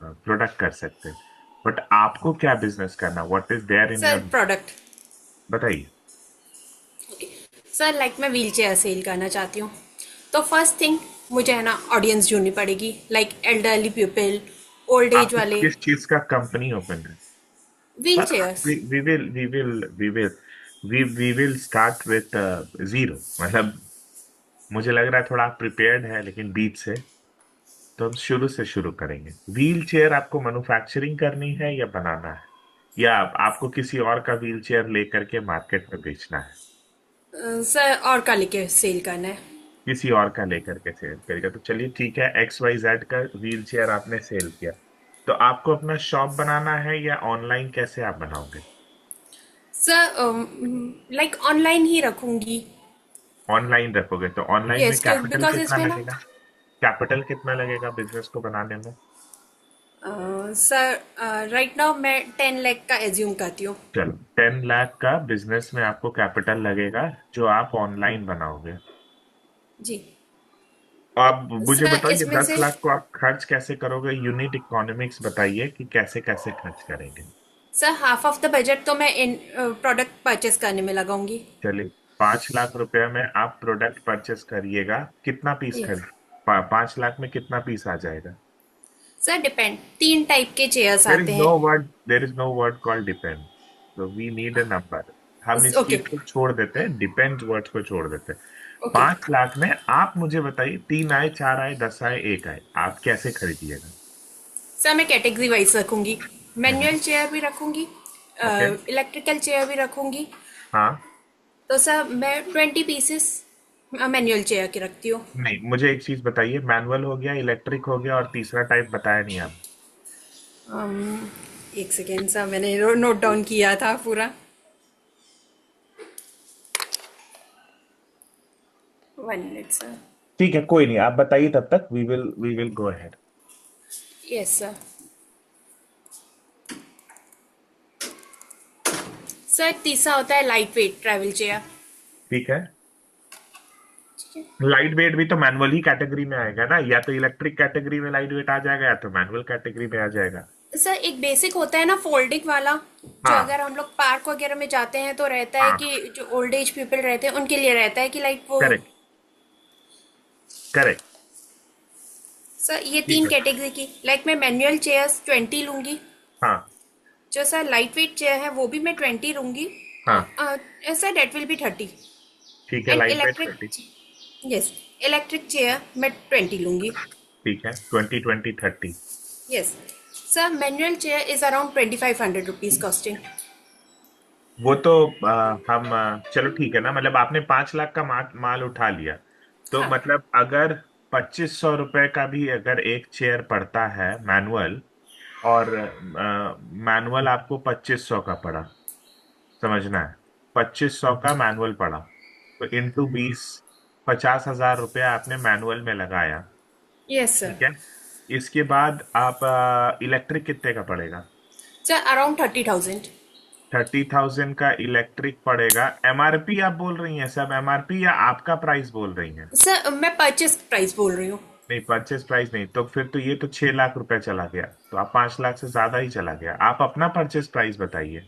Speaker 1: प्रोडक्ट कर सकते हैं, बट आपको क्या बिजनेस करना, what is there in
Speaker 5: sir
Speaker 1: your,
Speaker 5: product.
Speaker 1: बताइए।
Speaker 5: सर लाइक मैं व्हील चेयर सेल करना चाहती हूँ, तो फर्स्ट थिंग मुझे है ना ऑडियंस ढूंढनी पड़ेगी, like elderly people, old age
Speaker 1: आपको
Speaker 5: वाले।
Speaker 1: किस चीज का कंपनी ओपन है?
Speaker 5: Wheelchairs.
Speaker 1: We will start with zero. मतलब मुझे लग रहा है थोड़ा आप प्रिपेयर्ड है, लेकिन बीच से तो हम शुरू से शुरू करेंगे। व्हील चेयर आपको मैन्युफैक्चरिंग करनी है या बनाना है, या आपको किसी और का व्हील चेयर लेकर के मार्केट में बेचना है?
Speaker 5: सर और का लेके सेल करना है।
Speaker 1: किसी और का लेकर के सेल करेगा तो चलिए ठीक है। XYZ का व्हील चेयर आपने सेल किया, तो आपको अपना शॉप बनाना है या ऑनलाइन कैसे आप बनाओगे?
Speaker 5: सर लाइक ऑनलाइन ही रखूंगी।
Speaker 1: ऑनलाइन रखोगे तो ऑनलाइन में
Speaker 5: यस, क्यों
Speaker 1: कैपिटल
Speaker 5: बिकॉज
Speaker 1: कितना
Speaker 5: इसमें ना
Speaker 1: लगेगा? कैपिटल कितना लगेगा बिजनेस को बनाने में?
Speaker 5: सर राइट नाउ मैं 10 लाख का एज्यूम करती हूँ।
Speaker 1: चलो 10 लाख का बिजनेस में आपको कैपिटल लगेगा, जो आप ऑनलाइन बनाओगे।
Speaker 5: जी।
Speaker 1: आप मुझे
Speaker 5: सर
Speaker 1: बताइए
Speaker 5: इसमें
Speaker 1: दस
Speaker 5: से
Speaker 1: लाख को आप खर्च कैसे करोगे? यूनिट इकोनॉमिक्स बताइए कि कैसे कैसे खर्च करेंगे।
Speaker 5: Sir half of the budget तो मैं इन प्रोडक्ट परचेस करने में लगाऊंगी।
Speaker 1: चलिए 5 लाख रुपए में आप प्रोडक्ट परचेस करिएगा, कितना पीस
Speaker 5: यस।
Speaker 1: खरीद 5 लाख में कितना पीस आ जाएगा?
Speaker 5: सर डिपेंड, 3 टाइप के चेयर्स
Speaker 1: देर
Speaker 5: आते
Speaker 1: इज नो
Speaker 5: हैं।
Speaker 1: Word there is no word called depend, so we need a number. हम इस
Speaker 5: ओके।
Speaker 1: चीज को छोड़ देते हैं, डिपेंड वर्ड को छोड़ देते हैं।
Speaker 5: ओके।
Speaker 1: 5 लाख में आप मुझे बताइए, 3 आए, 4 आए, 10 आए, 1 आए, आप कैसे खरीदिएगा?
Speaker 5: सर मैं कैटेगरी वाइज रखूंगी,
Speaker 1: हम्म।
Speaker 5: मैनुअल चेयर भी रखूंगी,
Speaker 1: ओके।
Speaker 5: इलेक्ट्रिकल चेयर भी रखूंगी।
Speaker 1: हाँ।
Speaker 5: तो सर मैं 20 पीसेस मैनुअल चेयर की रखती हूँ।
Speaker 1: नहीं, मुझे एक चीज बताइए, मैनुअल हो गया, इलेक्ट्रिक हो गया, और तीसरा टाइप बताया नहीं आप।
Speaker 5: एक सेकेंड सर, मैंने नोट डाउन किया था पूरा। 1 मिनट सर।
Speaker 1: ठीक है, कोई नहीं, आप बताइए तब तक, we will go ahead.
Speaker 5: Yes sir. Sir तीसरा होता है लाइट वेट ट्रैवल चेयर।
Speaker 1: ठीक है। लाइट वेट भी तो मैनुअल ही कैटेगरी में आएगा ना, या तो इलेक्ट्रिक कैटेगरी में लाइट वेट आ जाएगा, या तो मैनुअल कैटेगरी में आ जाएगा।
Speaker 5: सर एक बेसिक होता है ना फोल्डिंग वाला, जो
Speaker 1: हाँ।
Speaker 5: अगर हम लोग पार्क वगैरह में जाते हैं तो रहता है
Speaker 1: हाँ।
Speaker 5: कि जो ओल्ड एज पीपल रहते हैं उनके लिए रहता है कि लाइक वो।
Speaker 1: करेक्ट। करेक्ट।
Speaker 5: सर ये
Speaker 1: ठीक
Speaker 5: तीन
Speaker 1: है।
Speaker 5: कैटेगरी की, लाइक मैं मैनुअल चेयर्स 20 लूंगी।
Speaker 1: हाँ।
Speaker 5: जो सर लाइट वेट चेयर है वो भी मैं 20 लूंगी।
Speaker 1: हाँ।
Speaker 5: Sir date will be 30।
Speaker 1: ठीक है,
Speaker 5: and
Speaker 1: light weight
Speaker 5: electric.
Speaker 1: 30।
Speaker 5: Yes. Electric chair मैं 20 लूंगी।
Speaker 1: ठीक है, 20, 20, 30।
Speaker 5: Yes. Sir manual chair is around 2500 rupees costing.
Speaker 1: वो तो हम चलो ठीक है ना, मतलब आपने 5 लाख का माल उठा लिया, तो
Speaker 5: हाँ।
Speaker 1: मतलब अगर 2500 रुपए का भी अगर एक चेयर पड़ता है मैनुअल, और मैनुअल आपको 2500 का पड़ा, समझना है, 2500 का मैनुअल पड़ा, तो इंटू 20, 50,000 रुपया आपने मैनुअल में लगाया।
Speaker 5: Yes sir.
Speaker 1: ठीक है। इसके बाद आप इलेक्ट्रिक कितने का पड़ेगा?
Speaker 5: Sir around 30,000।
Speaker 1: 30,000 का इलेक्ट्रिक पड़ेगा। एमआरपी आप बोल रही हैं सब एमआरपी, या आपका प्राइस बोल रही हैं?
Speaker 5: सर मैं परचेस प्राइस बोल रही हूँ।
Speaker 1: नहीं, परचेज प्राइस नहीं, तो फिर तो ये तो 6 लाख रुपए चला गया, तो आप 5 लाख से ज्यादा ही चला गया। आप अपना परचेज प्राइस बताइए।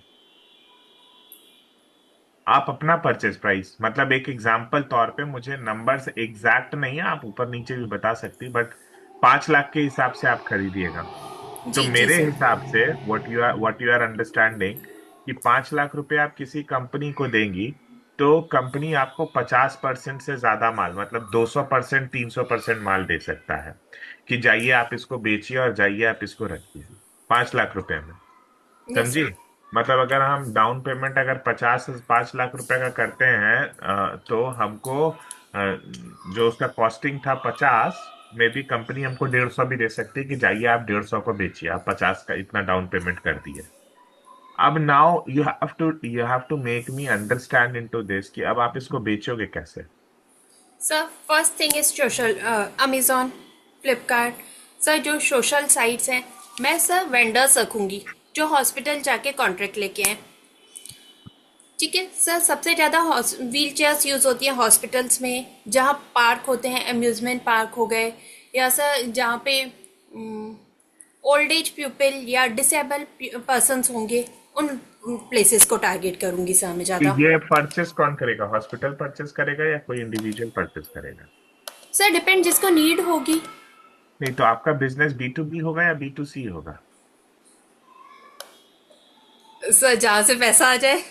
Speaker 1: आप अपना परचेज प्राइस, मतलब एक एग्जाम्पल तौर पे, मुझे नंबर्स एग्जैक्ट नहीं है, आप ऊपर नीचे भी बता सकती, बट 5 लाख के हिसाब से आप खरीदिएगा। तो
Speaker 5: जी जी
Speaker 1: मेरे
Speaker 5: सर।
Speaker 1: हिसाब से व्हाट यू आर अंडरस्टैंडिंग कि 5 लाख रुपए आप किसी कंपनी को देंगी, तो कंपनी आपको 50% से ज्यादा माल, मतलब 200%, 300% माल दे सकता है, कि जाइए आप इसको बेचिए और जाइए आप इसको रखिए 5 लाख रुपए में।
Speaker 5: यस
Speaker 1: समझी?
Speaker 5: सर।
Speaker 1: मतलब अगर हम डाउन पेमेंट अगर 5 लाख रुपए का करते हैं, तो हमको जो उसका कॉस्टिंग था 50, में भी कंपनी हमको 150 भी दे सकती है, कि जाइए आप 150 को बेचिए, आप 50 का इतना डाउन पेमेंट कर दिए। अब now you have to make me understand into this कि अब आप इसको बेचोगे कैसे?
Speaker 5: Sir first thing is social, Amazon, Flipkart, sir जो सोशल साइट्स हैं, मैं सर वेंडर्स रखूंगी जो हॉस्पिटल जाके कॉन्ट्रैक्ट लेके आए। ठीक है सर, सबसे ज़्यादा व्हील चेयर्स यूज़ होती हैं हॉस्पिटल्स में, जहाँ पार्क होते हैं, अम्यूज़मेंट पार्क हो गए, या सर जहाँ पे ओल्ड एज पीपल या डिसेबल पर्सन्स होंगे, उन प्लेसेस को टारगेट करूंगी सर मैं
Speaker 1: तो
Speaker 5: ज़्यादा।
Speaker 1: ये परचेस कौन करेगा, हॉस्पिटल परचेस करेगा या कोई इंडिविजुअल परचेस करेगा?
Speaker 5: सर डिपेंड, जिसको नीड होगी।
Speaker 1: नहीं, तो आपका बिजनेस B2B होगा या B2C होगा?
Speaker 5: सर जहाँ से पैसा आ जाए।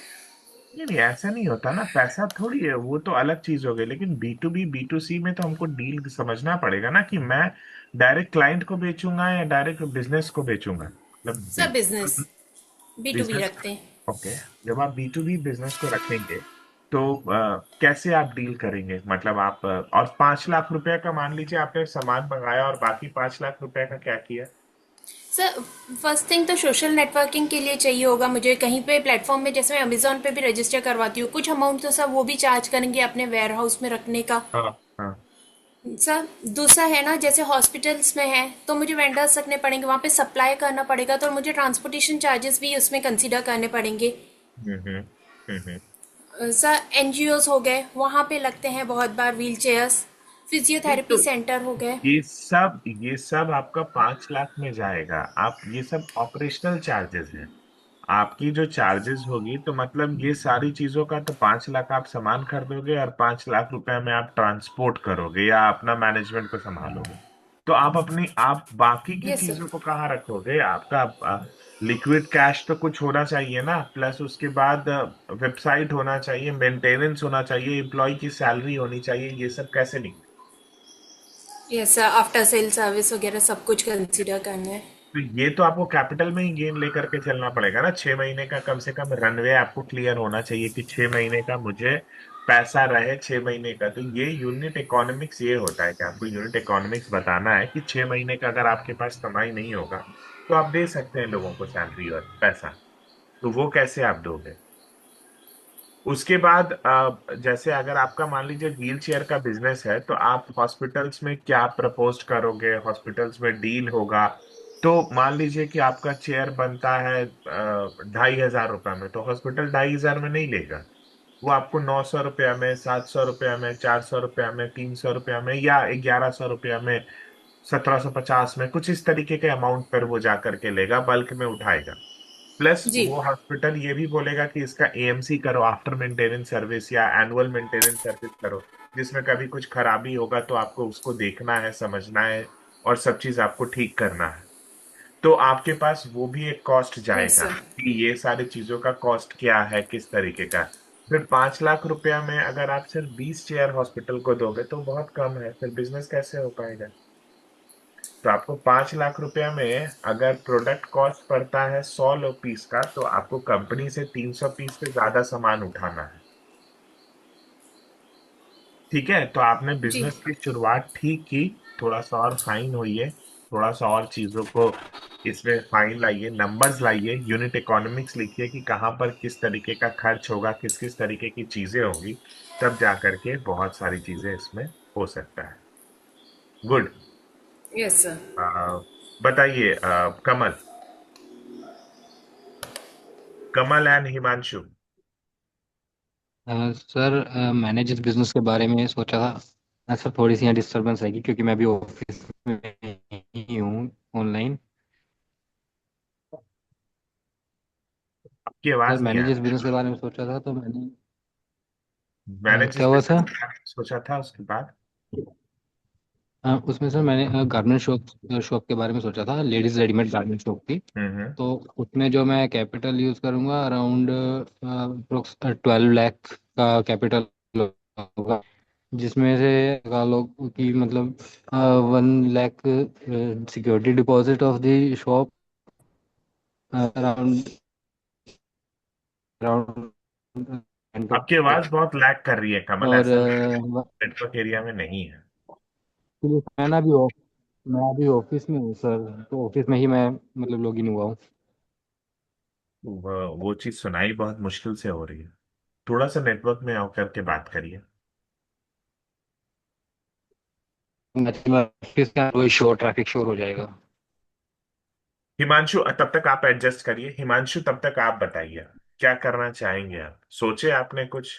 Speaker 1: नहीं नहीं, ऐसा नहीं होता ना, पैसा थोड़ी है, वो तो अलग चीज हो गई, लेकिन B2B B2C में तो हमको डील समझना पड़ेगा ना, कि मैं डायरेक्ट क्लाइंट को बेचूंगा या डायरेक्ट बिजनेस को बेचूंगा,
Speaker 5: सर
Speaker 1: मतलब
Speaker 5: बिजनेस, B2B
Speaker 1: बिजनेस।
Speaker 5: रखते हैं।
Speaker 1: ओके। जब आप B2B बिजनेस को रखेंगे तो कैसे आप डील करेंगे, मतलब आप और 5 लाख रुपए का मान लीजिए आपने सामान मंगाया और बाकी 5 लाख रुपए का क्या किया?
Speaker 5: सर फर्स्ट थिंग तो सोशल नेटवर्किंग के लिए चाहिए होगा मुझे, कहीं पे प्लेटफॉर्म में, जैसे मैं अमेजोन पे भी रजिस्टर करवाती हूँ, कुछ अमाउंट तो सर वो भी चार्ज करेंगे अपने वेयर हाउस में रखने का।
Speaker 1: हाँ हाँ।
Speaker 5: सर दूसरा है ना, जैसे हॉस्पिटल्स में है तो मुझे वेंडर्स रखने पड़ेंगे, वहाँ पे सप्लाई करना पड़ेगा, तो मुझे ट्रांसपोर्टेशन चार्जेस भी उसमें कंसीडर करने पड़ेंगे।
Speaker 1: हम्म हम्म हम्म।
Speaker 5: सर एनजीओज हो गए, वहाँ पे लगते हैं बहुत बार व्हील चेयर्स।
Speaker 1: नहीं
Speaker 5: फिजियोथेरेपी
Speaker 1: तो
Speaker 5: सेंटर हो गए।
Speaker 1: ये सब आपका 5 लाख में जाएगा। आप ये सब ऑपरेशनल चार्जेस हैं। आपकी जो चार्जेस होगी, तो मतलब ये सारी चीजों का तो 5 लाख आप सामान खरीदोगे और 5 लाख रुपए में आप ट्रांसपोर्ट करोगे या अपना मैनेजमेंट को संभालोगे। तो आप बाकी की
Speaker 5: यस सर।
Speaker 1: चीजों को कहाँ रखोगे? आपका लिक्विड कैश तो कुछ होना चाहिए ना, प्लस उसके बाद वेबसाइट होना चाहिए, मेंटेनेंस होना चाहिए, एम्प्लॉय की सैलरी होनी चाहिए, ये सब कैसे नहीं?
Speaker 5: Yes sir, after sale service वगैरह सब कुछ कंसीडर करना है।
Speaker 1: तो ये तो आपको कैपिटल में ही गेन लेकर के चलना पड़ेगा ना। 6 महीने का कम से कम रनवे आपको क्लियर होना चाहिए कि 6 महीने का मुझे पैसा रहे, 6 महीने का। तो ये यूनिट इकोनॉमिक्स ये होता है कि आपको यूनिट इकोनॉमिक्स बताना है कि 6 महीने का अगर आपके पास कमाई नहीं होगा तो आप दे सकते हैं लोगों को सैलरी और पैसा। तो वो कैसे आप दोगे? उसके बाद जैसे अगर आपका मान लीजिए व्हील चेयर का बिजनेस है, तो आप हॉस्पिटल्स में क्या प्रपोज करोगे? हॉस्पिटल्स में डील होगा, तो मान लीजिए कि आपका चेयर बनता है 2,500 रुपये में, तो हॉस्पिटल 2,500 में नहीं लेगा। वो आपको 900 रुपया में, 700 रुपया में, 400 रुपया में, 300 रुपया में या 1100 रुपया में, 1750 में, कुछ इस तरीके के अमाउंट पर वो जा करके लेगा, बल्क में उठाएगा। प्लस
Speaker 5: जी।
Speaker 1: वो हॉस्पिटल ये भी बोलेगा कि इसका AMC करो, आफ्टर मेंटेनेंस सर्विस या एनुअल मेंटेनेंस सर्विस करो, जिसमें कभी कुछ खराबी होगा तो आपको उसको देखना है, समझना है और सब चीज आपको ठीक करना है। तो आपके पास वो भी एक कॉस्ट
Speaker 5: यस
Speaker 1: जाएगा
Speaker 5: सर।
Speaker 1: कि ये सारी चीजों का कॉस्ट क्या है, किस तरीके का। फिर 5 लाख रुपया में अगर आप सिर्फ 20 चेयर हॉस्पिटल को दोगे तो बहुत कम है, फिर बिजनेस कैसे हो पाएगा? तो आपको 5 लाख रुपया में अगर प्रोडक्ट कॉस्ट पड़ता है 100 पीस का, तो आपको कंपनी से 300 पीस से ज्यादा सामान उठाना है। ठीक है, तो आपने
Speaker 5: जी।
Speaker 1: बिजनेस की शुरुआत ठीक की। थोड़ा सा और फाइन होइए, थोड़ा सा और चीजों को इसमें फाइन लाइए, नंबर्स लाइए, यूनिट इकोनॉमिक्स लिखिए कि कहाँ पर किस तरीके का खर्च होगा, किस किस तरीके की चीजें होंगी। तब जा करके बहुत सारी चीजें इसमें हो सकता है। गुड।
Speaker 5: Yes sir.
Speaker 1: बताइए कमल, कमल एंड हिमांशु।
Speaker 6: सर मैंने जिस बिजनेस के बारे में सोचा था, सर थोड़ी सी यहाँ डिस्टरबेंस रहेगी क्योंकि मैं भी ऑफिस में ही हूँ ऑनलाइन।
Speaker 1: आपकी
Speaker 6: सर
Speaker 1: आवाज नहीं
Speaker 6: मैंने
Speaker 1: आ
Speaker 6: जिस
Speaker 1: रही।
Speaker 6: बिजनेस के बारे में सोचा था तो मैंने
Speaker 1: मैंने जिस
Speaker 6: क्या हुआ
Speaker 1: बिजनेस
Speaker 6: सर?
Speaker 1: के बारे में सोचा था उसके बाद।
Speaker 6: उसमें सर मैंने गारमेंट शॉप शॉप के बारे में सोचा था, लेडीज रेडीमेड गारमेंट शॉप की।
Speaker 1: हम्म।
Speaker 6: तो उसमें जो मैं कैपिटल यूज़ करूँगा अराउंड 12 लाख का कैपिटल होगा, जिसमें से लगा लो कि मतलब 1 lakh security deposit of the shop, around around
Speaker 1: आपकी आवाज बहुत लैग कर रही है कमल,
Speaker 6: और
Speaker 1: ऐसा लग रहा है नेटवर्क एरिया में नहीं है।
Speaker 6: मैं अभी ऑफिस में हूँ सर, तो ऑफिस में ही मैं मतलब लॉगिन हुआ हूँ।
Speaker 1: वो चीज सुनाई बहुत मुश्किल से हो रही है। थोड़ा सा नेटवर्क में आओ करके बात करिए।
Speaker 6: वही शोर ट्रैफिक शोर हो जाएगा।
Speaker 1: हिमांशु तब तक आप एडजस्ट करिए। हिमांशु तब तक आप बताइए क्या करना चाहेंगे आप? सोचे आपने कुछ?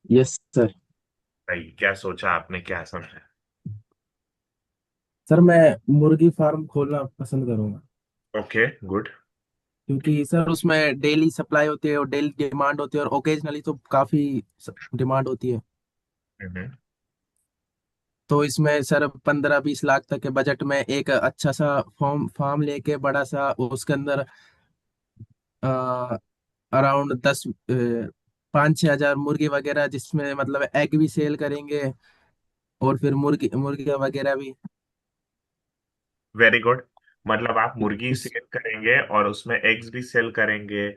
Speaker 7: Yes sir.
Speaker 1: भाई क्या सोचा आपने, क्या समझा?
Speaker 7: सर मैं मुर्गी फार्म खोलना पसंद करूंगा,
Speaker 1: ओके, गुड।
Speaker 7: क्योंकि सर उसमें डेली सप्लाई होती है और डेली डिमांड होती है, और ओकेजनली तो काफी डिमांड होती है।
Speaker 1: हम्म।
Speaker 7: तो इसमें सर 15-20 लाख तक के बजट में एक अच्छा सा फार्म फार्म लेके बड़ा सा, उसके अंदर अराउंड 5-6 हजार मुर्गी वगैरह, जिसमें मतलब एग भी सेल करेंगे और फिर मुर्गियाँ वगैरह भी।
Speaker 1: Very good. मतलब आप
Speaker 7: तो
Speaker 1: मुर्गी
Speaker 7: उस
Speaker 1: सेल करेंगे और उसमें एग्स भी सेल करेंगे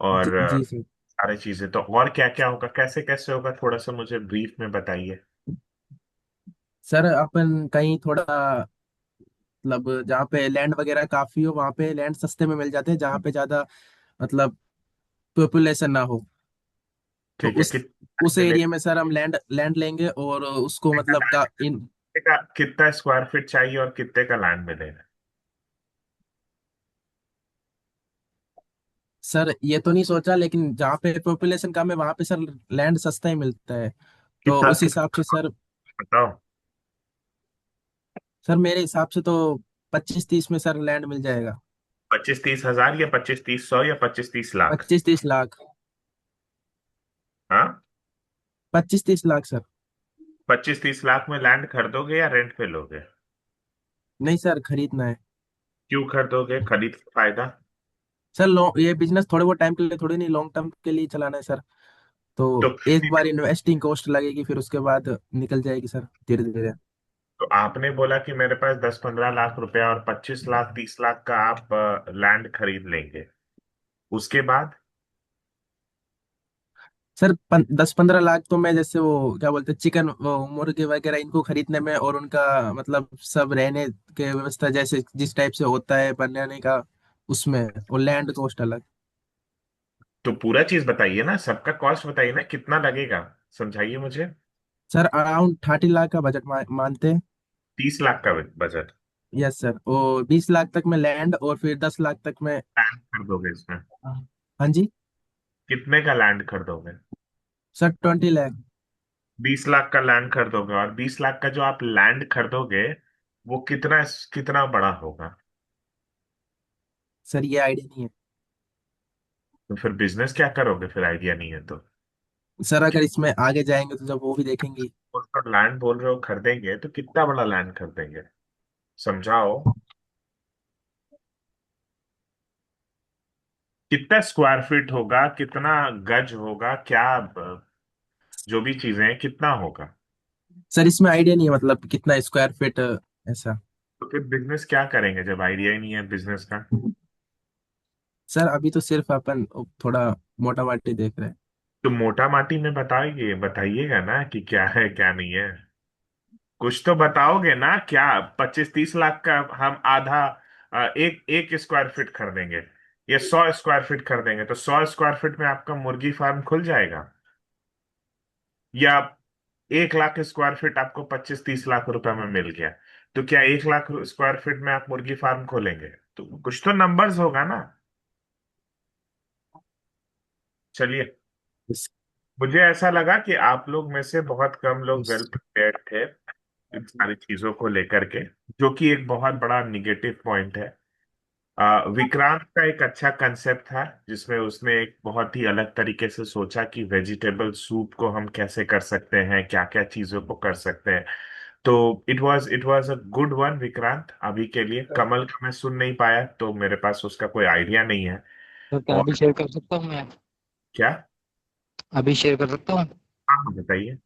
Speaker 1: और
Speaker 7: जी सर।
Speaker 1: सारी चीजें। तो और क्या क्या होगा, कैसे कैसे होगा, थोड़ा सा मुझे ब्रीफ में बताइए।
Speaker 7: सर अपन कहीं थोड़ा, मतलब जहाँ पे लैंड वगैरह काफी हो वहाँ पे लैंड सस्ते में मिल जाते हैं, जहाँ पे ज्यादा मतलब पॉपुलेशन ना हो। तो
Speaker 1: ठीक है,
Speaker 7: उस
Speaker 1: कितने
Speaker 7: एरिया में सर हम लैंड लैंड लेंगे और उसको मतलब का इन
Speaker 1: का कितना स्क्वायर फीट चाहिए और कितने का लैंड मिलेगा?
Speaker 7: सर ये तो नहीं सोचा, लेकिन जहाँ पे पॉपुलेशन कम है वहाँ पे सर लैंड सस्ता ही मिलता है। तो
Speaker 1: कितना
Speaker 7: उस
Speaker 1: कितना
Speaker 7: हिसाब से सर,
Speaker 1: बताओ।
Speaker 7: मेरे हिसाब से तो 25-30 में सर लैंड मिल जाएगा।
Speaker 1: 25-30 हजार या 25-30 सौ या 25-30 लाख?
Speaker 7: 25-30 लाख।
Speaker 1: हाँ,
Speaker 7: 25-30 लाख सर।
Speaker 1: 25-30 लाख में लैंड खरीदोगे या रेंट पे लोगे?
Speaker 7: नहीं सर, खरीदना है।
Speaker 1: क्यों खरीदोगे, खरीद के फायदा?
Speaker 7: सर लॉन्ग, ये बिजनेस थोड़े बहुत टाइम के लिए थोड़ी नहीं, लॉन्ग टर्म के लिए चलाना है सर। तो
Speaker 1: तो
Speaker 7: एक बार इन्वेस्टिंग कॉस्ट लगेगी, फिर उसके बाद निकल जाएगी सर धीरे धीरे।
Speaker 1: तो आपने बोला कि मेरे पास 10-15 लाख रुपया और 25 लाख 30 लाख का आप लैंड खरीद लेंगे, उसके बाद?
Speaker 7: सर 10-15 लाख तो मैं जैसे वो क्या बोलते हैं, चिकन वो मुर्गे वगैरह इनको खरीदने में, और उनका मतलब सब रहने के व्यवस्था जैसे जिस टाइप से होता है बनाने का, उसमें, और लैंड कॉस्ट अलग।
Speaker 1: तो पूरा चीज बताइए ना, सबका कॉस्ट बताइए ना, कितना लगेगा, समझाइए मुझे।
Speaker 7: सर अराउंड 30 लाख का बजट मानते हैं।
Speaker 1: 30 लाख का बजट?
Speaker 7: यस सर, और 20 लाख तक में लैंड, और फिर 10 लाख तक में।
Speaker 1: लैंड खरीदोगे इसमें?
Speaker 7: हाँ जी।
Speaker 1: कितने का लैंड खरीदोगे?
Speaker 7: सर 20 लाख।
Speaker 1: 20 लाख का लैंड खरीदोगे, और 20 लाख का जो आप लैंड खरीदोगे वो कितना कितना बड़ा होगा?
Speaker 7: सर ये आइडिया नहीं है।
Speaker 1: तो फिर बिजनेस क्या करोगे, फिर आइडिया नहीं है तो?
Speaker 7: सर अगर इसमें आगे जाएंगे तो जब वो भी देखेंगे।
Speaker 1: उसका लैंड बोल रहे हो खरीदेंगे, तो कितना बड़ा लैंड खरीदेंगे, समझाओ। कितना स्क्वायर फीट होगा, कितना गज होगा, क्या जो भी चीजें हैं कितना होगा?
Speaker 7: सर इसमें आइडिया नहीं है, मतलब कितना स्क्वायर फीट ऐसा।
Speaker 1: तो फिर बिजनेस क्या करेंगे जब आइडिया ही नहीं है बिजनेस का?
Speaker 7: सर अभी तो सिर्फ अपन थोड़ा मोटा माटी देख रहे हैं।
Speaker 1: तो मोटा माटी में बताइए, बताइएगा ना कि क्या है क्या नहीं है। कुछ तो बताओगे ना क्या? 25-30 लाख का हम आधा एक एक स्क्वायर फीट खरीदेंगे या 100 स्क्वायर फीट खरीदेंगे, तो 100 स्क्वायर फीट में आपका मुर्गी फार्म खुल जाएगा? या 1 लाख स्क्वायर फीट आपको 25-30 लाख रुपए में मिल गया, तो क्या 1 लाख स्क्वायर फीट में आप मुर्गी फार्म खोलेंगे? तो कुछ तो नंबर्स होगा ना। चलिए, मुझे ऐसा लगा कि आप लोग में से बहुत कम लोग वेल प्रिपेयर्ड थे इन सारी चीजों को लेकर के, जो कि एक बहुत बड़ा निगेटिव पॉइंट है। विक्रांत का एक अच्छा कंसेप्ट था जिसमें उसने एक बहुत ही अलग तरीके से सोचा कि वेजिटेबल सूप को हम कैसे कर सकते हैं, क्या क्या चीजों को कर सकते हैं। तो it was a good one Vikrant. अभी के लिए कमल का मैं सुन नहीं पाया, तो मेरे पास उसका कोई आइडिया नहीं है।
Speaker 6: तो क्या अभी
Speaker 1: और
Speaker 6: शेयर कर सकता हूँ मैं?
Speaker 1: क्या?
Speaker 6: अभी शेयर कर सकता हूँ।
Speaker 1: हाँ, बताइए।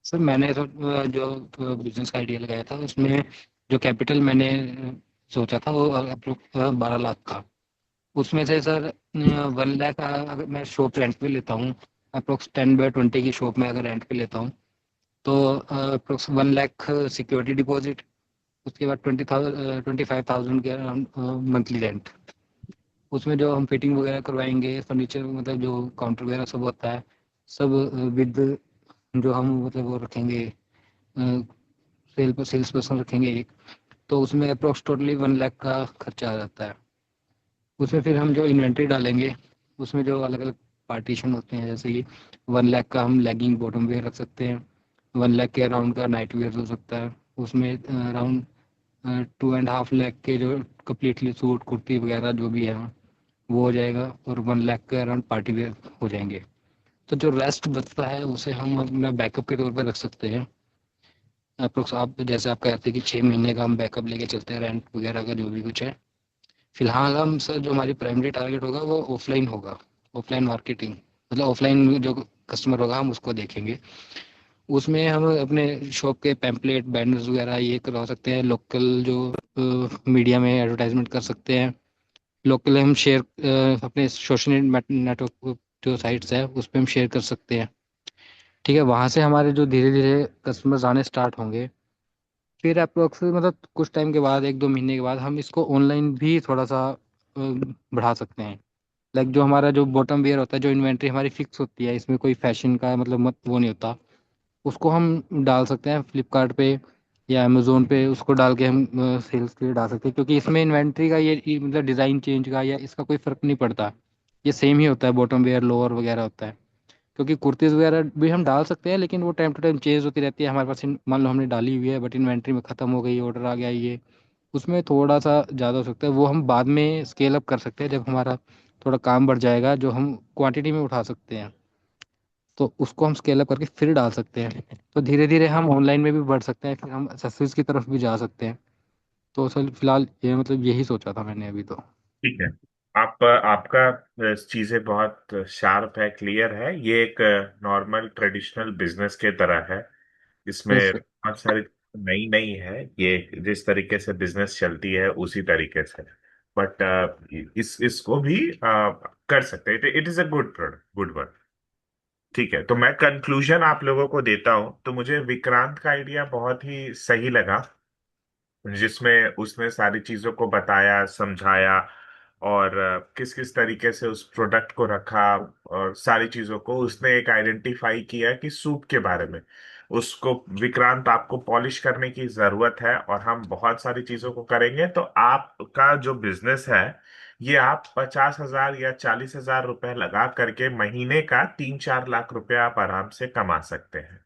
Speaker 6: सर मैंने तो जो बिजनेस का आइडिया लगाया था उसमें जो कैपिटल मैंने सोचा था वो अप्रोक्स 12 लाख का। उसमें से सर 1 लाख अगर मैं शॉप रेंट पे लेता हूँ, अप्रोक्स 10x20 की शॉप में अगर रेंट पे लेता हूँ, तो अप्रोक्स 1 लाख सिक्योरिटी डिपॉजिट, उसके बाद 25,000 के अराउंड मंथली रेंट। उसमें जो हम फिटिंग वगैरह करवाएंगे, फर्नीचर मतलब जो काउंटर वगैरह सब होता है, सब विद जो हम मतलब वो रखेंगे सेल्स पर्सन रखेंगे एक, तो उसमें अप्रोक्स टोटली 1 लाख का खर्चा आ जाता है। उसमें फिर हम जो इन्वेंट्री डालेंगे, उसमें जो अलग अलग पार्टीशन होते हैं, जैसे कि 1 लाख का हम लेगिंग बॉटम वेयर रख सकते हैं, 1 लाख के अराउंड का नाइट वेयर हो सकता है, उसमें अराउंड 2.5 लाख के जो कम्प्लीटली सूट कुर्ती वगैरह जो भी है वो हो जाएगा, और 1 लाख के अराउंड पार्टी वेयर हो जाएंगे। तो जो रेस्ट बचता है उसे हम अपना बैकअप के तौर पर रख सकते हैं। अप्रोक्स आप जैसे आप कहते हैं कि 6 महीने का हम बैकअप लेके चलते हैं, रेंट वगैरह का जो भी कुछ है। फिलहाल हम सर जो हमारी प्राइमरी टारगेट होगा वो ऑफलाइन होगा, ऑफलाइन मार्केटिंग, मतलब ऑफलाइन जो कस्टमर होगा हम उसको देखेंगे। उसमें हम अपने शॉप के पैम्पलेट बैनर्स वगैरह ये करवा सकते हैं, लोकल जो मीडिया में एडवर्टाइजमेंट कर सकते हैं, लोकल हम शेयर अपने सोशल नेटवर्क जो साइट्स है उस पर हम शेयर कर सकते हैं। ठीक है, वहाँ से हमारे जो धीरे धीरे कस्टमर्स आने स्टार्ट होंगे, फिर अप्रोक्स मतलब कुछ टाइम के बाद 1-2 महीने के बाद हम इसको ऑनलाइन भी थोड़ा सा बढ़ा सकते हैं। लाइक जो हमारा जो बॉटम वेयर होता है, जो इन्वेंट्री हमारी फिक्स होती है, इसमें कोई फैशन का मतलब मत वो नहीं होता, उसको हम डाल सकते हैं फ्लिपकार्ट पे या अमेजोन पे, उसको डाल के हम सेल्स के लिए डाल सकते हैं, क्योंकि इसमें इन्वेंट्री का ये मतलब डिज़ाइन चेंज का या इसका कोई फ़र्क नहीं पड़ता, ये सेम ही होता है, बॉटम वेयर लोअर वगैरह होता है। क्योंकि कुर्तीज़ वगैरह भी हम डाल सकते हैं, लेकिन वो टाइम टू टाइम चेंज होती रहती है हमारे पास, मान लो हमने डाली हुई है बट इन्वेंट्री में ख़त्म हो गई, ऑर्डर आ गया ये, उसमें थोड़ा सा ज़्यादा हो सकता है, वो हम बाद में स्केल अप कर सकते हैं जब हमारा थोड़ा काम बढ़ जाएगा, जो हम क्वांटिटी में उठा सकते हैं, तो उसको हम स्केल अप करके फिर डाल सकते हैं। तो धीरे धीरे हम ऑनलाइन में भी बढ़ सकते हैं, फिर हम एक्सेसरीज की तरफ भी जा सकते हैं। तो सर फिलहाल ये मतलब यही सोचा था मैंने अभी तो।
Speaker 1: ठीक है। आप आपका चीजें बहुत शार्प है, क्लियर है। ये एक नॉर्मल ट्रेडिशनल बिजनेस के तरह है। इसमें
Speaker 6: यस सर।
Speaker 1: बहुत सारी नई नई है। ये जिस तरीके से बिजनेस चलती है उसी तरीके से, बट इसको भी कर सकते हैं। It is a good product, good work. ठीक है, तो मैं कंक्लूजन आप लोगों को देता हूं। तो मुझे विक्रांत का आइडिया बहुत ही सही लगा, जिसमें उसने सारी चीजों को बताया, समझाया, और किस किस तरीके से उस प्रोडक्ट को रखा, और सारी चीजों को उसने एक आइडेंटिफाई किया कि सूप के बारे में उसको, विक्रांत आपको पॉलिश करने की जरूरत है, और हम बहुत सारी चीजों को करेंगे तो आपका जो बिजनेस है ये आप 50,000 या 40,000 रुपए लगा करके महीने का 3-4 लाख रुपए आप आराम से कमा सकते हैं।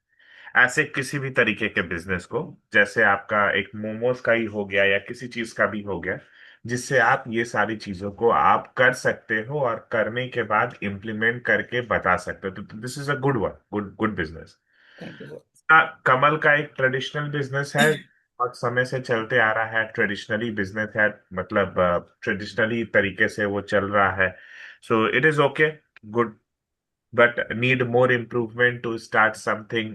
Speaker 1: ऐसे किसी भी तरीके के बिजनेस को, जैसे आपका एक मोमोज का ही हो गया या किसी चीज का भी हो गया, जिससे आप ये सारी चीजों को आप कर सकते हो और करने के बाद इम्प्लीमेंट करके बता सकते हो। तो this is a good one, good good business.
Speaker 3: Thank you sir.
Speaker 1: कमल का एक ट्रेडिशनल बिजनेस है, बहुत समय से चलते आ रहा है, ट्रेडिशनली बिजनेस है, मतलब ट्रेडिशनली तरीके से वो चल रहा है। So it is okay, good, but need more improvement to start something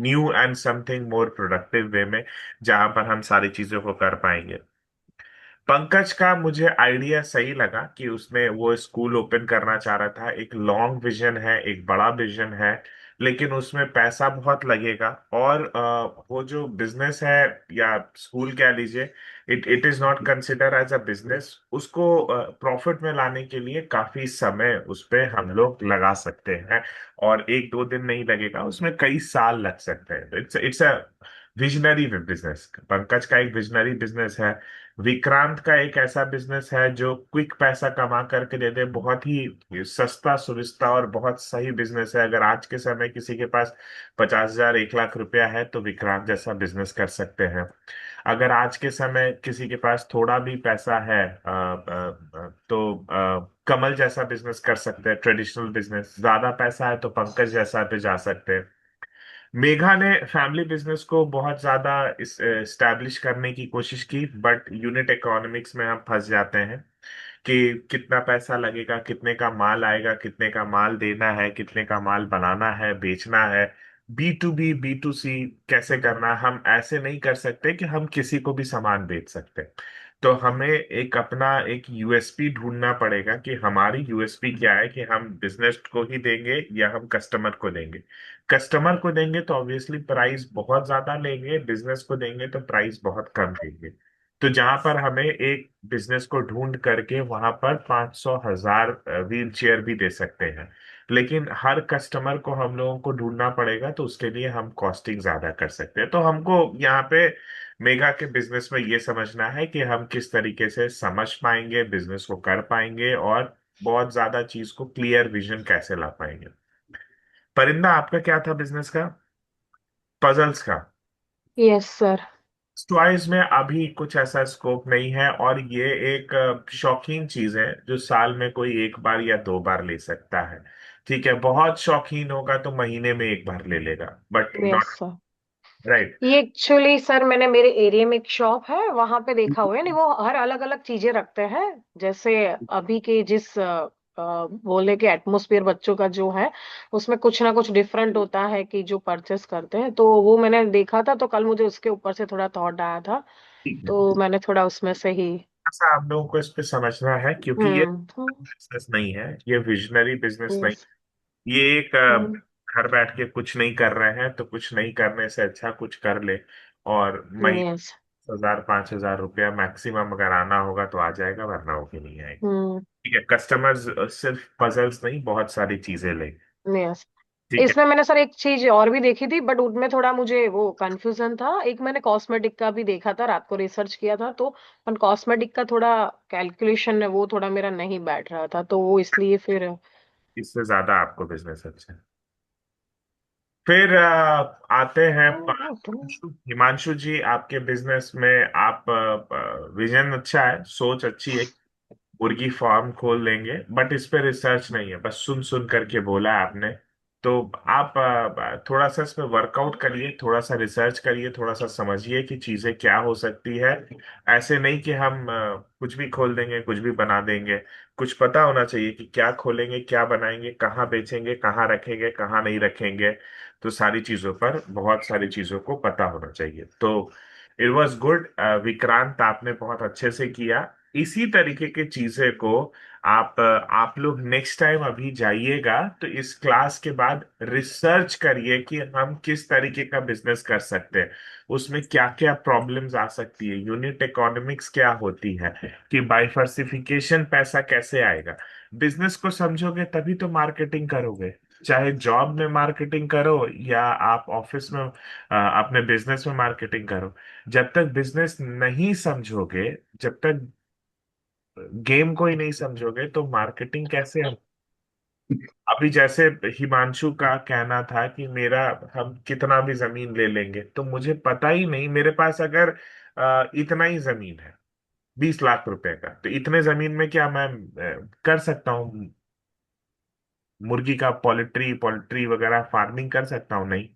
Speaker 1: new and something more productive way में, जहां पर हम सारी चीजों को कर पाएंगे। पंकज का मुझे आइडिया सही लगा कि उसने वो स्कूल ओपन करना चाह रहा था। एक लॉन्ग विजन है, एक बड़ा विजन है, लेकिन उसमें पैसा बहुत लगेगा। और वो जो बिजनेस है या स्कूल कह लीजिए, it it is not consider as a business. उसको प्रॉफिट में लाने के लिए काफी समय उस पे हम लोग लगा सकते हैं, और 1-2 दिन नहीं लगेगा, उसमें कई साल लग सकते हैं। It's it's a visionary business. Pankaj का एक विजनरी बिजनेस है। विक्रांत का एक ऐसा बिजनेस है जो क्विक पैसा कमा करके दे दे, बहुत ही सस्ता सुविस्ता और बहुत सही बिजनेस है। अगर आज के समय किसी के पास 50,000 1 लाख रुपया है तो विक्रांत जैसा बिजनेस कर सकते हैं। अगर आज के समय किसी के पास थोड़ा भी पैसा है तो कमल जैसा बिजनेस कर सकते हैं, ट्रेडिशनल बिजनेस। ज्यादा पैसा है तो पंकज जैसा पे जा सकते हैं। मेघा ने फैमिली बिजनेस को बहुत ज्यादा इस्टेब्लिश करने की कोशिश की, बट यूनिट इकोनॉमिक्स में हम फंस जाते हैं कि कितना पैसा लगेगा, कितने का माल आएगा, कितने का माल देना है, कितने का माल बनाना है, बेचना है। B2B B2C कैसे करना, हम ऐसे नहीं कर सकते कि हम किसी को भी सामान बेच सकते। तो हमें एक अपना एक यूएसपी ढूंढना पड़ेगा कि हमारी यूएसपी क्या है, कि हम बिजनेस को ही देंगे या हम कस्टमर को देंगे। कस्टमर को देंगे तो ऑब्वियसली प्राइस बहुत ज्यादा लेंगे, बिजनेस को देंगे तो प्राइस बहुत कम लेंगे। तो जहां पर हमें एक बिजनेस को ढूंढ करके वहां पर 500 1000 व्हील चेयर भी दे सकते हैं। लेकिन हर कस्टमर को हम लोगों को ढूंढना पड़ेगा, तो उसके लिए हम कॉस्टिंग ज्यादा कर सकते हैं। तो हमको यहाँ पे मेगा के बिजनेस में ये समझना है कि हम किस तरीके से समझ पाएंगे, बिजनेस को कर पाएंगे, और बहुत ज्यादा चीज को क्लियर विजन कैसे ला पाएंगे। परिंदा, आपका क्या था बिजनेस का? पजल्स का।
Speaker 2: Yes sir.
Speaker 1: टॉयज में अभी कुछ ऐसा स्कोप नहीं है, और ये एक शौकीन चीज है जो साल में कोई एक बार या दो बार ले सकता है। ठीक है, बहुत शौकीन होगा तो महीने में एक बार ले लेगा, but
Speaker 2: yes
Speaker 1: not.
Speaker 2: Sir.
Speaker 1: Right.
Speaker 2: ये एक्चुअली सर मैंने मेरे एरिया में एक शॉप है वहां पे देखा हुआ है, नहीं वो हर अलग अलग चीजें रखते हैं। जैसे अभी के जिस बोले कि एटमोस्फियर बच्चों का जो है उसमें कुछ ना कुछ डिफरेंट होता है कि जो परचेस करते हैं, तो वो मैंने देखा था, तो कल मुझे उसके ऊपर से थोड़ा थॉट आया था,
Speaker 1: ठीक है,
Speaker 2: तो मैंने थोड़ा उसमें से ही।
Speaker 1: ऐसा आप लोगों को इस पे समझना है, क्योंकि ये
Speaker 2: हम्म।
Speaker 1: बिजनेस नहीं है, ये विजनरी बिजनेस नहीं।
Speaker 2: यस।
Speaker 1: ये एक
Speaker 2: हम्म।
Speaker 1: घर बैठ के कुछ नहीं कर रहे हैं, तो कुछ नहीं करने से अच्छा कुछ कर ले। और महीने
Speaker 2: यस।
Speaker 1: 1000 5 हजार रुपया मैक्सिमम अगर आना होगा तो आ जाएगा, वरना हो के नहीं आएगा।
Speaker 2: हम्म।
Speaker 1: ठीक है, कस्टमर्स सिर्फ पजल्स नहीं, बहुत सारी चीजें ले।
Speaker 2: यस।
Speaker 1: ठीक है।
Speaker 2: इसमें मैंने सर एक चीज और भी देखी थी, बट उनमें थोड़ा मुझे वो कंफ्यूजन था। एक मैंने कॉस्मेटिक का भी देखा था, रात को रिसर्च किया था, तो पर कॉस्मेटिक का थोड़ा कैलकुलेशन है वो थोड़ा मेरा नहीं बैठ रहा था, तो वो इसलिए फिर।
Speaker 1: इससे ज्यादा आपको बिजनेस अच्छा है। फिर आते हैं हिमांशु जी, आपके बिजनेस में आप विजन अच्छा है, सोच अच्छी है, मुर्गी फार्म खोल लेंगे, बट इस पे रिसर्च नहीं है, बस सुन सुन करके बोला है आपने। तो आप थोड़ा सा इस पे वर्कआउट करिए, थोड़ा सा रिसर्च करिए, थोड़ा सा समझिए कि चीजें क्या हो सकती है। ऐसे नहीं कि हम कुछ भी खोल देंगे, कुछ भी बना देंगे। कुछ पता होना चाहिए कि क्या खोलेंगे, क्या बनाएंगे, कहाँ बेचेंगे, कहाँ रखेंगे, कहाँ नहीं रखेंगे। तो सारी चीजों पर, बहुत सारी चीजों को पता होना चाहिए। तो इट वॉज गुड विक्रांत, आपने बहुत अच्छे से किया। इसी तरीके की चीजें को आप लोग नेक्स्ट टाइम अभी जाइएगा तो इस क्लास के बाद रिसर्च करिए कि हम किस तरीके का बिजनेस कर सकते हैं, उसमें क्या क्या प्रॉब्लम्स आ सकती है, यूनिट इकोनॉमिक्स क्या होती है, कि बाइफर्सिफिकेशन पैसा कैसे आएगा। बिजनेस को समझोगे तभी तो मार्केटिंग करोगे। चाहे जॉब में मार्केटिंग करो या आप ऑफिस में अपने बिजनेस में मार्केटिंग करो, जब तक बिजनेस नहीं समझोगे, जब तक गेम को ही नहीं समझोगे, तो मार्केटिंग कैसे हम। अभी जैसे हिमांशु का कहना था कि मेरा, हम कितना भी जमीन ले लेंगे, तो मुझे पता ही नहीं, मेरे पास अगर इतना ही जमीन है, 20 लाख रुपए का, तो इतने जमीन में क्या मैं कर सकता हूँ मुर्गी का पोल्ट्री पोल्ट्री वगैरह फार्मिंग कर सकता हूँ? नहीं।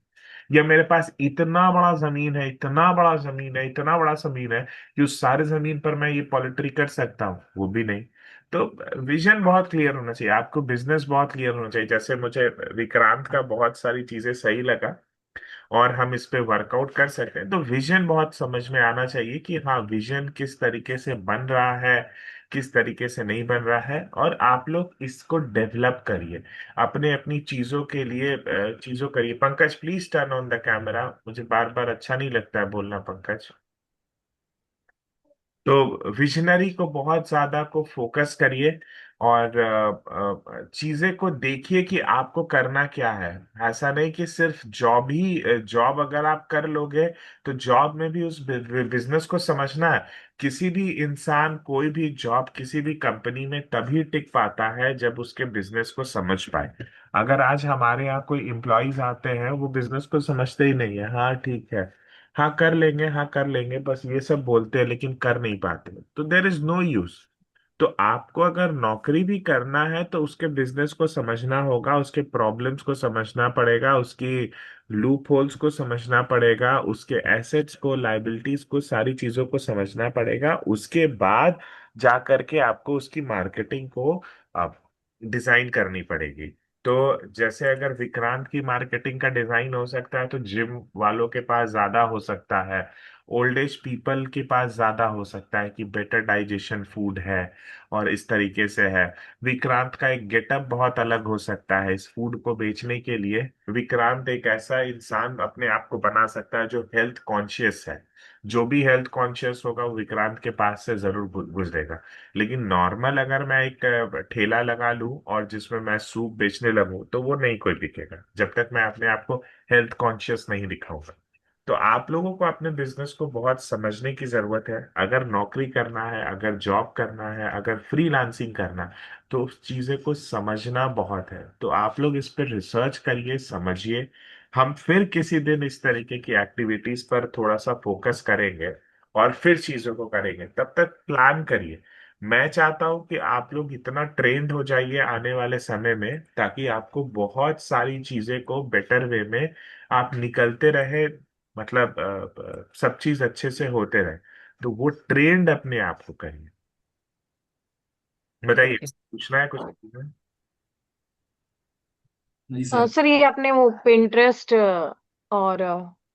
Speaker 1: या मेरे पास इतना बड़ा जमीन है, इतना बड़ा जमीन है, इतना बड़ा जमीन है कि उस सारे जमीन पर मैं ये पोल्ट्री कर सकता हूँ? वो भी नहीं। तो विजन बहुत क्लियर होना चाहिए आपको, बिजनेस बहुत क्लियर होना चाहिए। जैसे मुझे विक्रांत का बहुत सारी चीजें सही लगा, और हम इस पे वर्कआउट कर सकते हैं। तो विजन बहुत समझ में आना चाहिए कि हाँ, विजन किस तरीके से बन रहा है, किस तरीके से नहीं बन रहा है, और आप लोग इसको डेवलप करिए अपने अपनी चीजों के लिए, चीजों करिए। Pankaj, please turn on the camera, मुझे बार बार अच्छा नहीं लगता है बोलना, पंकज। तो विजनरी को बहुत ज्यादा को फोकस करिए, और चीजें को देखिए कि आपको करना क्या है। ऐसा नहीं कि सिर्फ जॉब ही, जॉब अगर आप कर लोगे तो जॉब में भी उस बिजनेस को समझना है। किसी भी इंसान कोई भी जॉब किसी भी कंपनी में तभी टिक पाता है जब उसके बिजनेस को समझ पाए। अगर आज हमारे यहाँ कोई इम्प्लॉयज आते हैं, वो बिजनेस को समझते ही नहीं है, हाँ ठीक है, हाँ कर लेंगे, हाँ कर लेंगे, बस ये सब बोलते हैं लेकिन कर नहीं पाते, तो देर इज नो यूज। तो आपको अगर नौकरी भी करना है तो उसके बिजनेस को समझना होगा, उसके प्रॉब्लम्स को समझना पड़ेगा, उसकी लूप होल्स को समझना पड़ेगा, उसके एसेट्स को, लाइबिलिटीज को, सारी चीजों को समझना पड़ेगा। उसके बाद जा करके आपको उसकी मार्केटिंग को डिजाइन करनी पड़ेगी। तो जैसे अगर विक्रांत की मार्केटिंग का डिजाइन हो सकता है, तो जिम वालों के पास ज्यादा हो सकता है, ओल्ड एज पीपल के पास ज्यादा हो सकता है कि बेटर डाइजेशन फूड है और इस तरीके से है। विक्रांत का एक गेटअप बहुत अलग हो सकता है इस फूड को बेचने के लिए। विक्रांत एक ऐसा इंसान अपने आप को बना सकता है जो हेल्थ कॉन्शियस है। जो भी हेल्थ कॉन्शियस होगा वो विक्रांत के पास से जरूर गुजरेगा। लेकिन नॉर्मल अगर मैं एक ठेला लगा लूं और जिसमें मैं सूप बेचने लगूं तो वो नहीं कोई बिकेगा जब तक मैं अपने आप को हेल्थ कॉन्शियस नहीं दिखाऊंगा। तो आप लोगों को अपने बिजनेस को बहुत समझने की जरूरत है। अगर नौकरी करना है, अगर जॉब करना है, अगर फ्रीलांसिंग करना है, तो उस चीजें को समझना बहुत है। तो आप लोग इस पर रिसर्च करिए, समझिए। हम फिर किसी दिन इस तरीके की एक्टिविटीज पर थोड़ा सा फोकस करेंगे और फिर चीजों को करेंगे। तब तक प्लान करिए। मैं चाहता हूं कि आप लोग इतना ट्रेंड हो जाइए आने वाले समय में ताकि आपको बहुत सारी चीजें को बेटर वे में आप निकलते रहे। मतलब सब चीज अच्छे से होते रहे। तो वो ट्रेंड अपने आप को करिए। बताइए,
Speaker 3: इस
Speaker 1: पूछना है कुछ?
Speaker 4: नहीं सर।
Speaker 2: सर ये आपने वो पिंटरेस्ट और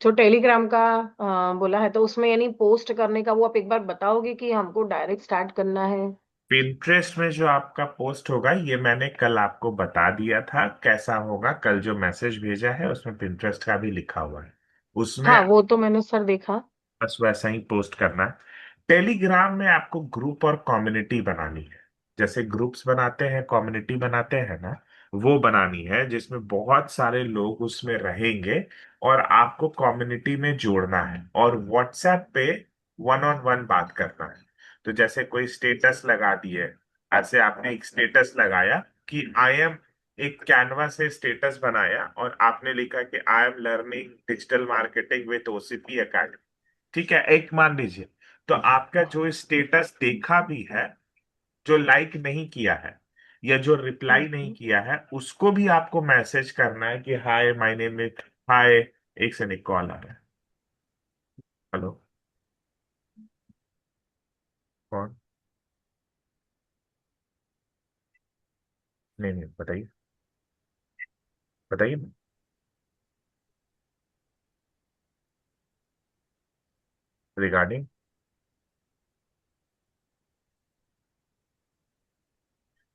Speaker 2: जो टेलीग्राम का बोला है, तो उसमें यानी पोस्ट करने का वो आप एक बार बताओगे कि हमको डायरेक्ट स्टार्ट करना है?
Speaker 1: पिंटरेस्ट में जो आपका पोस्ट होगा ये मैंने कल आपको बता दिया था कैसा होगा। कल जो मैसेज भेजा है उसमें पिंटरेस्ट का भी लिखा हुआ है। उसमें
Speaker 2: हाँ, वो तो मैंने सर देखा।
Speaker 1: बस वैसा ही पोस्ट करना है। टेलीग्राम में आपको ग्रुप और कम्युनिटी बनानी है। जैसे ग्रुप्स बनाते हैं, कम्युनिटी बनाते हैं ना, वो बनानी है जिसमें बहुत सारे लोग उसमें रहेंगे और आपको कम्युनिटी में जोड़ना है और व्हाट्सएप पे वन ऑन वन बात करना है। तो जैसे कोई स्टेटस लगा दिए, ऐसे आपने एक स्टेटस लगाया कि आई एम, एक कैनवा से स्टेटस बनाया और आपने लिखा कि I am learning digital marketing with OCP academy. ठीक है, एक मान लीजिए। तो आपका जो स्टेटस देखा भी है, जो लाइक नहीं किया है या जो रिप्लाई नहीं किया है, उसको भी आपको मैसेज करना है कि हाय माय नेम इज, हाय। एक से एक कॉल आ रहा है। हेलो? कौन? नहीं नहीं, बताइए। बताइए। रिगार्डिंग?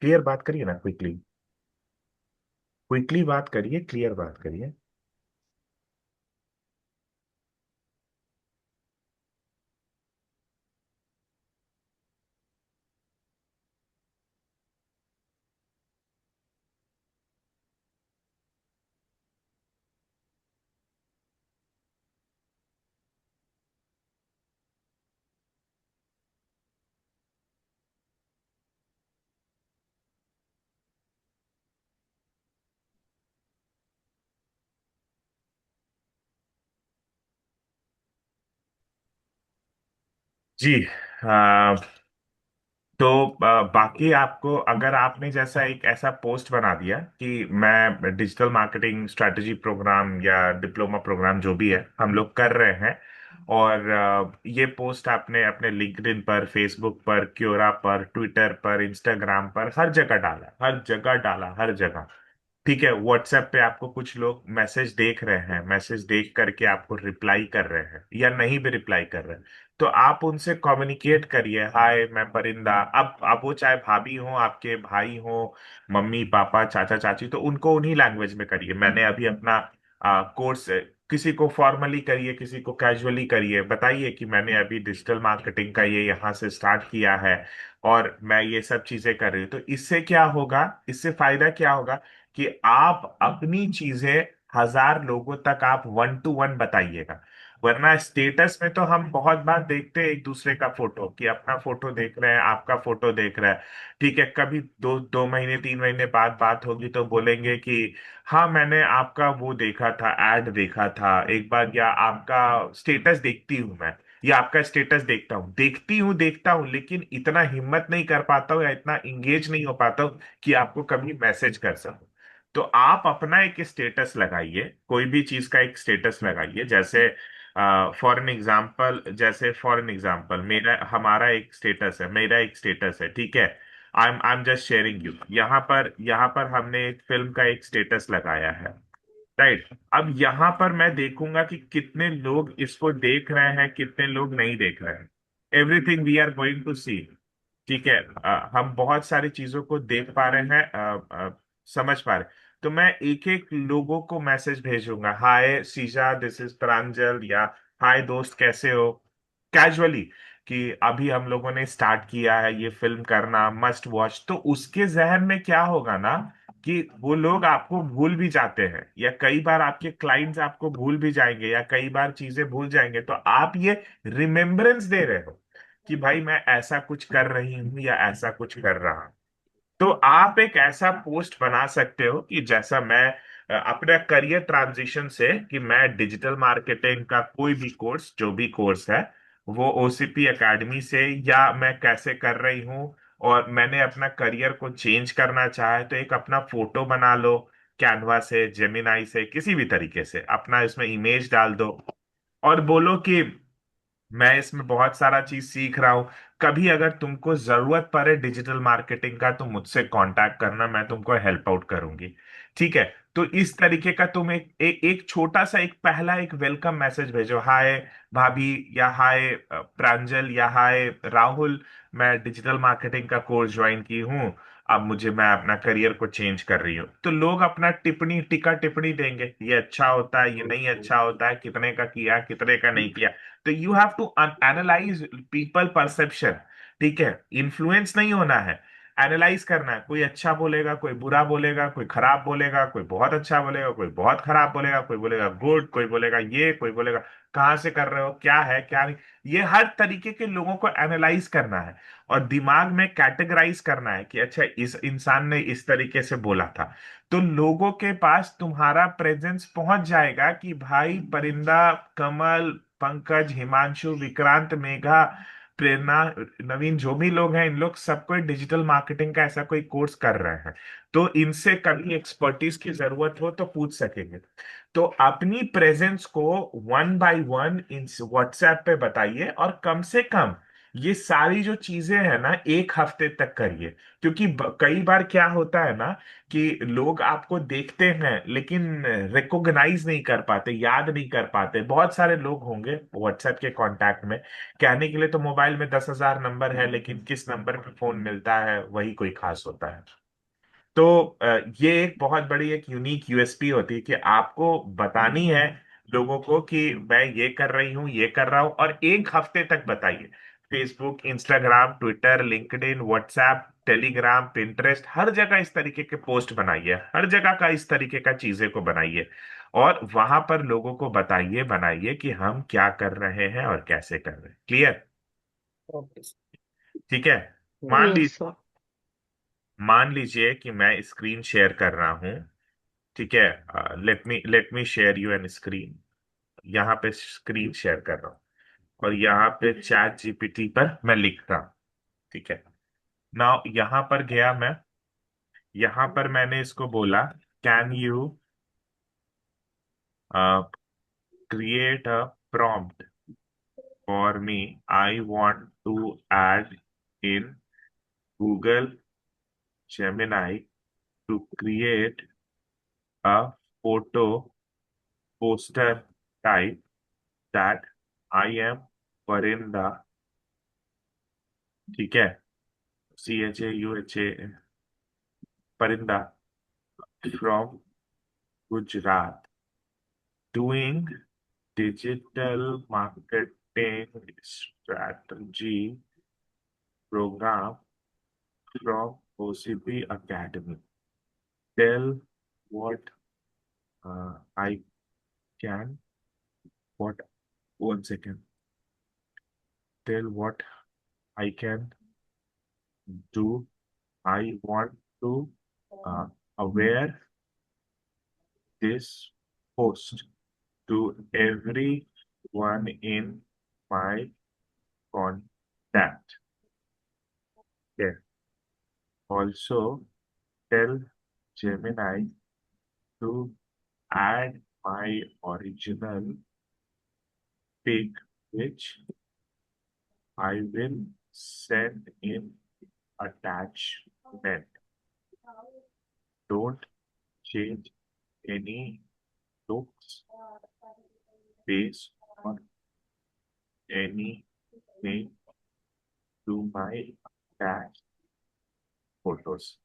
Speaker 1: क्लियर बात करिए ना, क्विकली। क्विकली बात करिए, क्लियर बात करिए। जी। तो बाकी आपको, अगर आपने जैसा एक ऐसा पोस्ट बना दिया कि मैं डिजिटल मार्केटिंग स्ट्रेटजी प्रोग्राम या डिप्लोमा प्रोग्राम जो भी है हम लोग कर रहे हैं, और ये पोस्ट आपने अपने लिंक्डइन पर, फेसबुक पर, क्योरा पर, ट्विटर पर, इंस्टाग्राम पर, हर जगह डाला, हर जगह डाला, हर जगह। ठीक है, व्हाट्सएप पे आपको कुछ लोग मैसेज देख रहे हैं, मैसेज देख करके आपको रिप्लाई कर रहे हैं या नहीं भी रिप्लाई कर रहे हैं, तो आप उनसे कम्युनिकेट करिए, हाय मैं परिंदा। अब वो चाहे भाभी हो, आपके भाई हो, मम्मी पापा, चाचा चाची, तो उनको उन्हीं लैंग्वेज में करिए। मैंने अभी अपना कोर्स, किसी को फॉर्मली करिए, किसी को कैजुअली करिए, बताइए कि मैंने अभी डिजिटल मार्केटिंग का ये यहाँ से स्टार्ट किया है और मैं ये सब चीजें कर रही हूँ। तो इससे क्या होगा, इससे फायदा क्या होगा कि आप अपनी चीजें 1,000 लोगों तक आप वन टू वन बताइएगा। वरना स्टेटस में तो हम बहुत बार देखते हैं एक दूसरे का फोटो, कि अपना फोटो देख रहे हैं, आपका फोटो देख रहा है। ठीक है, कभी 2 2 महीने 3 महीने बाद बात होगी तो बोलेंगे कि हाँ मैंने आपका वो देखा था, ऐड देखा था एक बार, या आपका स्टेटस देखती हूँ मैं, या आपका स्टेटस देखता हूँ, लेकिन इतना हिम्मत नहीं कर पाता हूँ या इतना इंगेज नहीं हो पाता हूँ कि आपको कभी मैसेज कर सकूं। तो आप अपना एक स्टेटस लगाइए, कोई भी चीज का एक स्टेटस लगाइए। जैसे फॉर एन एग्जाम्पल मेरा, हमारा एक स्टेटस है, मेरा एक स्टेटस है, ठीक है। I am just sharing you. यहाँ पर हमने एक फिल्म का एक स्टेटस लगाया है। राइट। अब यहां पर मैं देखूंगा कि कितने लोग इसको देख रहे हैं, कितने लोग नहीं देख रहे हैं। Everything we are going to see. ठीक है। हम बहुत सारी चीजों को देख पा रहे हैं, समझ पा रहे हैं। तो मैं एक एक लोगों को मैसेज भेजूंगा, हाय सीजा, दिस इज प्रांजल, या हाय दोस्त कैसे हो, कैजुअली, कि अभी हम लोगों ने स्टार्ट किया है ये फिल्म करना, मस्ट वॉच। तो उसके जहन में क्या होगा ना, कि वो लोग आपको भूल भी जाते हैं, या कई बार आपके क्लाइंट्स आपको भूल भी जाएंगे, या कई बार चीजें भूल जाएंगे, तो आप ये रिमेम्बरेंस दे रहे हो कि भाई मैं ऐसा कुछ कर रही हूँ या ऐसा कुछ कर रहा हूँ। तो आप एक ऐसा पोस्ट बना सकते हो कि जैसा मैं अपने करियर ट्रांजिशन से, कि मैं डिजिटल मार्केटिंग का कोई भी कोर्स, जो भी कोर्स है, वो ओसीपी एकेडमी से, या मैं कैसे कर रही हूँ, और मैंने अपना करियर को चेंज करना चाहा है, तो एक अपना फोटो बना लो, कैनवा से, जेमिनाई से, किसी भी तरीके से अपना इसमें इमेज डाल दो, और बोलो कि मैं इसमें बहुत सारा चीज सीख रहा हूँ। कभी अगर तुमको जरूरत पड़े डिजिटल मार्केटिंग का, तो मुझसे कांटेक्ट करना, मैं तुमको हेल्प आउट करूंगी। ठीक है। तो इस तरीके का तुम एक छोटा सा, एक पहला एक वेलकम मैसेज भेजो, हाय भाभी, या हाय प्रांजल, या हाय राहुल, मैं डिजिटल मार्केटिंग का कोर्स ज्वाइन की हूँ, अब मैं अपना करियर को चेंज कर रही हूँ। तो लोग अपना टिप्पणी, टिक्का टिप्पणी देंगे, ये अच्छा होता है, ये नहीं अच्छा होता है, कितने का किया, कितने का नहीं किया। तो you have to analyse people perception. ठीक है। इन्फ्लुएंस नहीं होना है, एनालाइज करना है। कोई अच्छा बोलेगा, कोई बुरा बोलेगा, कोई खराब बोलेगा, कोई बहुत अच्छा बोलेगा, कोई बहुत खराब बोलेगा, कोई बोलेगा गुड, कोई बोलेगा ये, कोई बोलेगा कहाँ से कर रहे हो, क्या है क्या नहीं। ये हर तरीके के लोगों को एनालाइज करना है, और दिमाग में कैटेगराइज करना है कि अच्छा इस इंसान ने इस तरीके से बोला था। तो लोगों के पास तुम्हारा प्रेजेंस पहुंच जाएगा कि भाई परिंदा, कमल, पंकज, हिमांशु, विक्रांत, मेघा, प्रेरणा, नवीन, जो भी लोग हैं, इन लोग सब कोई डिजिटल मार्केटिंग का ऐसा कोई कोर्स कर रहे हैं। तो इनसे कभी एक्सपर्टीज की जरूरत हो तो पूछ सकेंगे। तो अपनी प्रेजेंस को one by one in WhatsApp पे बताइए, और कम से कम ये सारी जो चीजें हैं ना, एक हफ्ते तक करिए। क्योंकि कई बार क्या होता है ना, कि लोग आपको देखते हैं लेकिन रिकॉग्नाइज नहीं कर पाते, याद नहीं कर पाते। बहुत सारे लोग होंगे व्हाट्सएप के कांटेक्ट में, कहने के लिए तो मोबाइल में 10,000 नंबर है, लेकिन किस नंबर पे फोन मिलता है वही कोई खास होता है। तो ये एक बहुत बड़ी एक यूनिक यूएसपी होती है, कि आपको बतानी है लोगों को कि मैं ये कर रही हूँ, ये कर रहा हूँ, और एक हफ्ते तक बताइए। Facebook, Instagram, Twitter, LinkedIn, WhatsApp, Telegram, Pinterest, हर जगह इस तरीके के पोस्ट बनाइए, हर जगह का इस तरीके का चीजें को बनाइए, और वहां पर लोगों को बताइए, बनाइए कि हम क्या कर रहे हैं और कैसे कर रहे हैं। क्लियर?
Speaker 3: ओके।
Speaker 1: ठीक है। मान
Speaker 2: यस
Speaker 1: लीजिए,
Speaker 2: सर।
Speaker 1: मान लीजिए कि मैं स्क्रीन शेयर कर रहा हूँ। ठीक है। Let me share you an screen. यहाँ पे स्क्रीन शेयर कर रहा हूँ, और यहाँ पे चैट जीपीटी पर मैं लिख रहा हूँ। ठीक है। नाउ यहाँ पर गया मैं, यहाँ पर मैंने इसको बोला, can you create a prompt for me, I want to add in Google Gemini to create a photo poster type that I am Parinda. ठीक है। CHAUHA, Parinda, from Gujarat, doing digital marketing strategy program from OCP Academy. Tell what I can, what, one second, tell what I can do. I want to uh, aware this post to everyone in my contact. Yeah. Also, tell Gemini to add my original pic, which I will send in attachment. Don't change anything looks based on anything to my tag photos।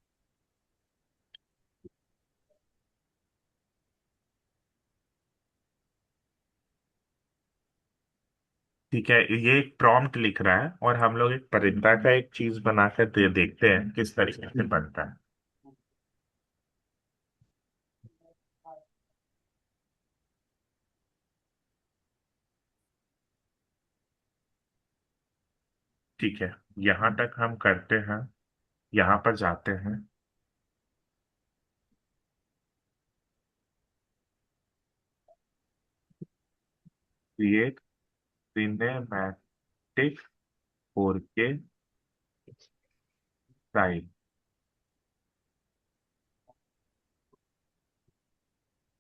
Speaker 1: ठीक है, ये एक prompt लिख रहा है और हम लोग एक परिंदा का एक चीज बनाकर देखते हैं किस तरीके से बनता है। ठीक है, यहाँ तक हम करते हैं, यहाँ पर जाते हैं। Create cinematic 4K style.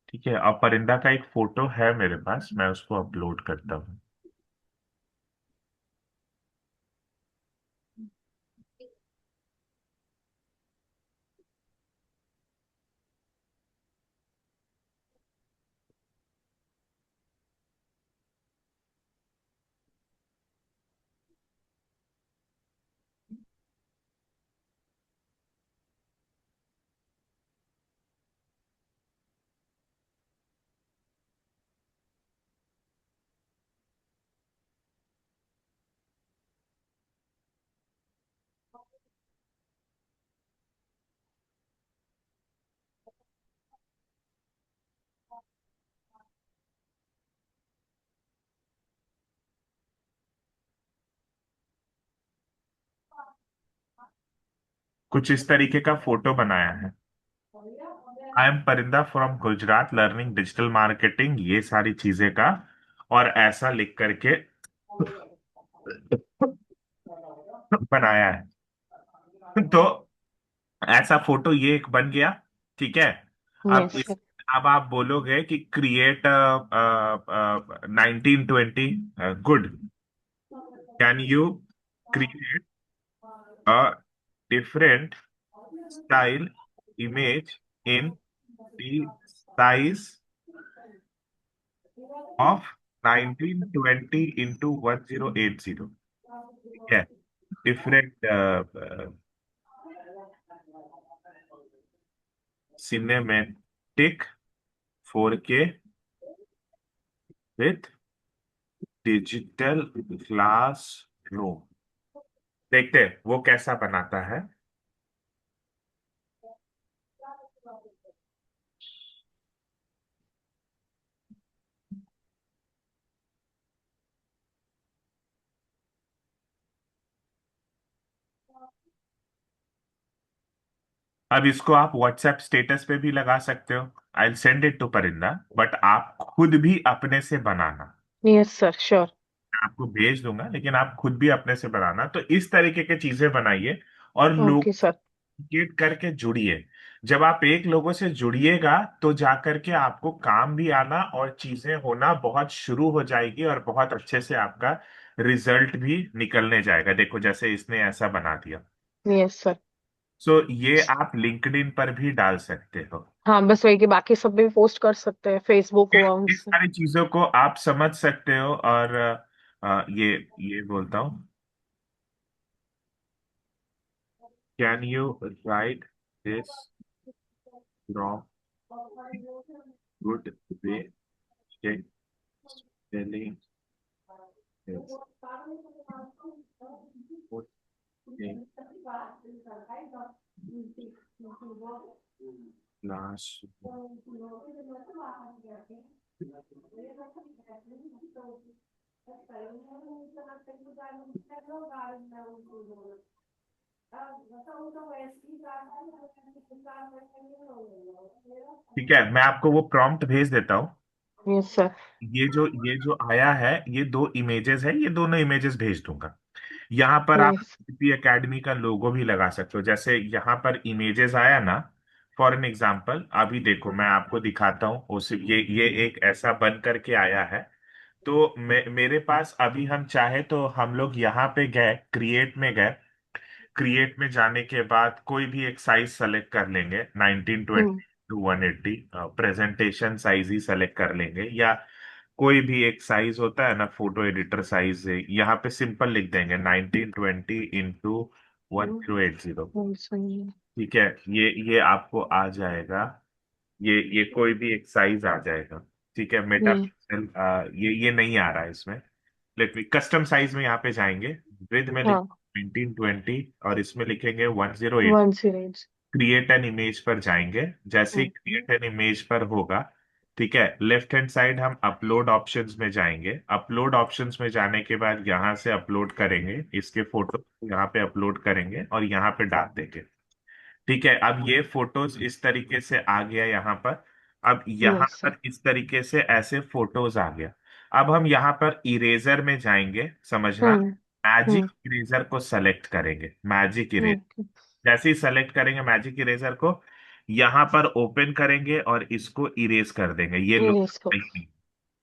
Speaker 1: ठीक है, अब परिंदा का एक फोटो है मेरे पास, मैं उसको अपलोड करता हूँ। कुछ इस तरीके का फोटो बनाया है। आई एम परिंदा from Gujarat learning digital marketing, ये सारी चीजें का, और ऐसा लिख करके बनाया है। तो ऐसा फोटो ये एक बन गया। ठीक है, अब
Speaker 2: यस
Speaker 1: इस
Speaker 2: सर।
Speaker 1: अब आप बोलोगे कि create 1920 good, can you create a different style image in the size of 1920 into 1080। ठीक है, different cinematic 4K with digital classroom. देखते हैं वो कैसा बनाता है। अब इसको आप व्हाट्सएप स्टेटस पे भी लगा सकते हो। आई सेंड इट टू परिंदा, बट आप खुद भी अपने से बनाना।
Speaker 2: Yes sir, sure.
Speaker 1: मैं आपको भेज दूंगा, लेकिन आप खुद भी अपने से बनाना। तो इस तरीके के चीजें बनाइए और लोग
Speaker 2: ओके सर।
Speaker 1: गेट करके जुड़िए। जब आप एक लोगों से जुड़िएगा तो जाकर के आपको काम भी आना और चीजें होना बहुत शुरू हो जाएगी, और बहुत अच्छे से आपका रिजल्ट भी निकलने जाएगा। देखो जैसे इसने ऐसा बना दिया।
Speaker 2: Yes sir.
Speaker 1: सो ये आप लिंक्डइन पर भी डाल सकते हो।
Speaker 2: हाँ, बस वही कि बाकी सब भी पोस्ट कर सकते हैं, फेसबुक
Speaker 1: ये
Speaker 2: हुआ
Speaker 1: इस
Speaker 2: उनसे।
Speaker 1: सारी चीजों को आप समझ सकते हो। और ये बोलता हूँ, can you right this from good way spelling is putting class। ठीक है, मैं आपको वो प्रॉम्प्ट भेज देता हूँ।
Speaker 2: Yes sir.
Speaker 1: ये जो आया है, ये दो इमेजेस है, ये दोनों इमेजेस भेज दूंगा। यहाँ पर आप
Speaker 2: यस।
Speaker 1: पी एकेडमी का लोगो भी लगा सकते हो। जैसे यहाँ पर इमेजेस आया ना, फॉर एन एग्जाम्पल, अभी देखो मैं आपको दिखाता हूँ। उस ये एक ऐसा बन करके आया है। तो मेरे पास अभी हम चाहे तो हम लोग यहाँ पे गए, क्रिएट में गए। क्रिएट में जाने के बाद कोई भी एक साइज सेलेक्ट कर लेंगे, 1920।
Speaker 2: हम्म।
Speaker 1: टू 180। प्रेजेंटेशन साइज ही सेलेक्ट कर लेंगे, या कोई भी एक साइज होता है ना, फोटो एडिटर साइज है, यहाँ पे सिंपल लिख देंगे 1920 x 1080।
Speaker 2: सही है।
Speaker 1: ठीक है, ये आपको आ जाएगा। ये कोई भी एक साइज आ जाएगा। ठीक है, मेटा
Speaker 2: ये
Speaker 1: पिक्सल, ये नहीं आ रहा है इसमें। लेट मी कस्टम साइज में यहाँ पे जाएंगे, विद में लिख
Speaker 2: हाँ
Speaker 1: 1920, और इसमें लिखेंगे 108।
Speaker 2: 108।
Speaker 1: क्रिएट एन इमेज पर जाएंगे। जैसे ही क्रिएट एन इमेज पर होगा, ठीक है, लेफ्ट हैंड साइड हम अपलोड ऑप्शंस में जाएंगे। अपलोड ऑप्शंस में जाने के बाद यहाँ से अपलोड करेंगे इसके फोटो, यहाँ पे अपलोड करेंगे और यहाँ पे डाल देंगे। ठीक है, अब ये फोटोज इस तरीके से आ गया यहाँ पर। अब यहाँ
Speaker 2: यस।
Speaker 1: पर इस तरीके से ऐसे फोटोज आ गया। अब हम यहाँ पर इरेजर में जाएंगे, समझना।
Speaker 2: हम्म
Speaker 1: मैजिक
Speaker 2: हम्म
Speaker 1: इरेजर को सेलेक्ट करेंगे, मैजिक इरेजर।
Speaker 2: ओके।
Speaker 1: जैसे ही सेलेक्ट करेंगे मैजिक इरेजर को, यहाँ पर ओपन करेंगे और इसको इरेज कर देंगे, ये
Speaker 2: ये
Speaker 1: लोग
Speaker 2: इसको।
Speaker 1: सही नहीं।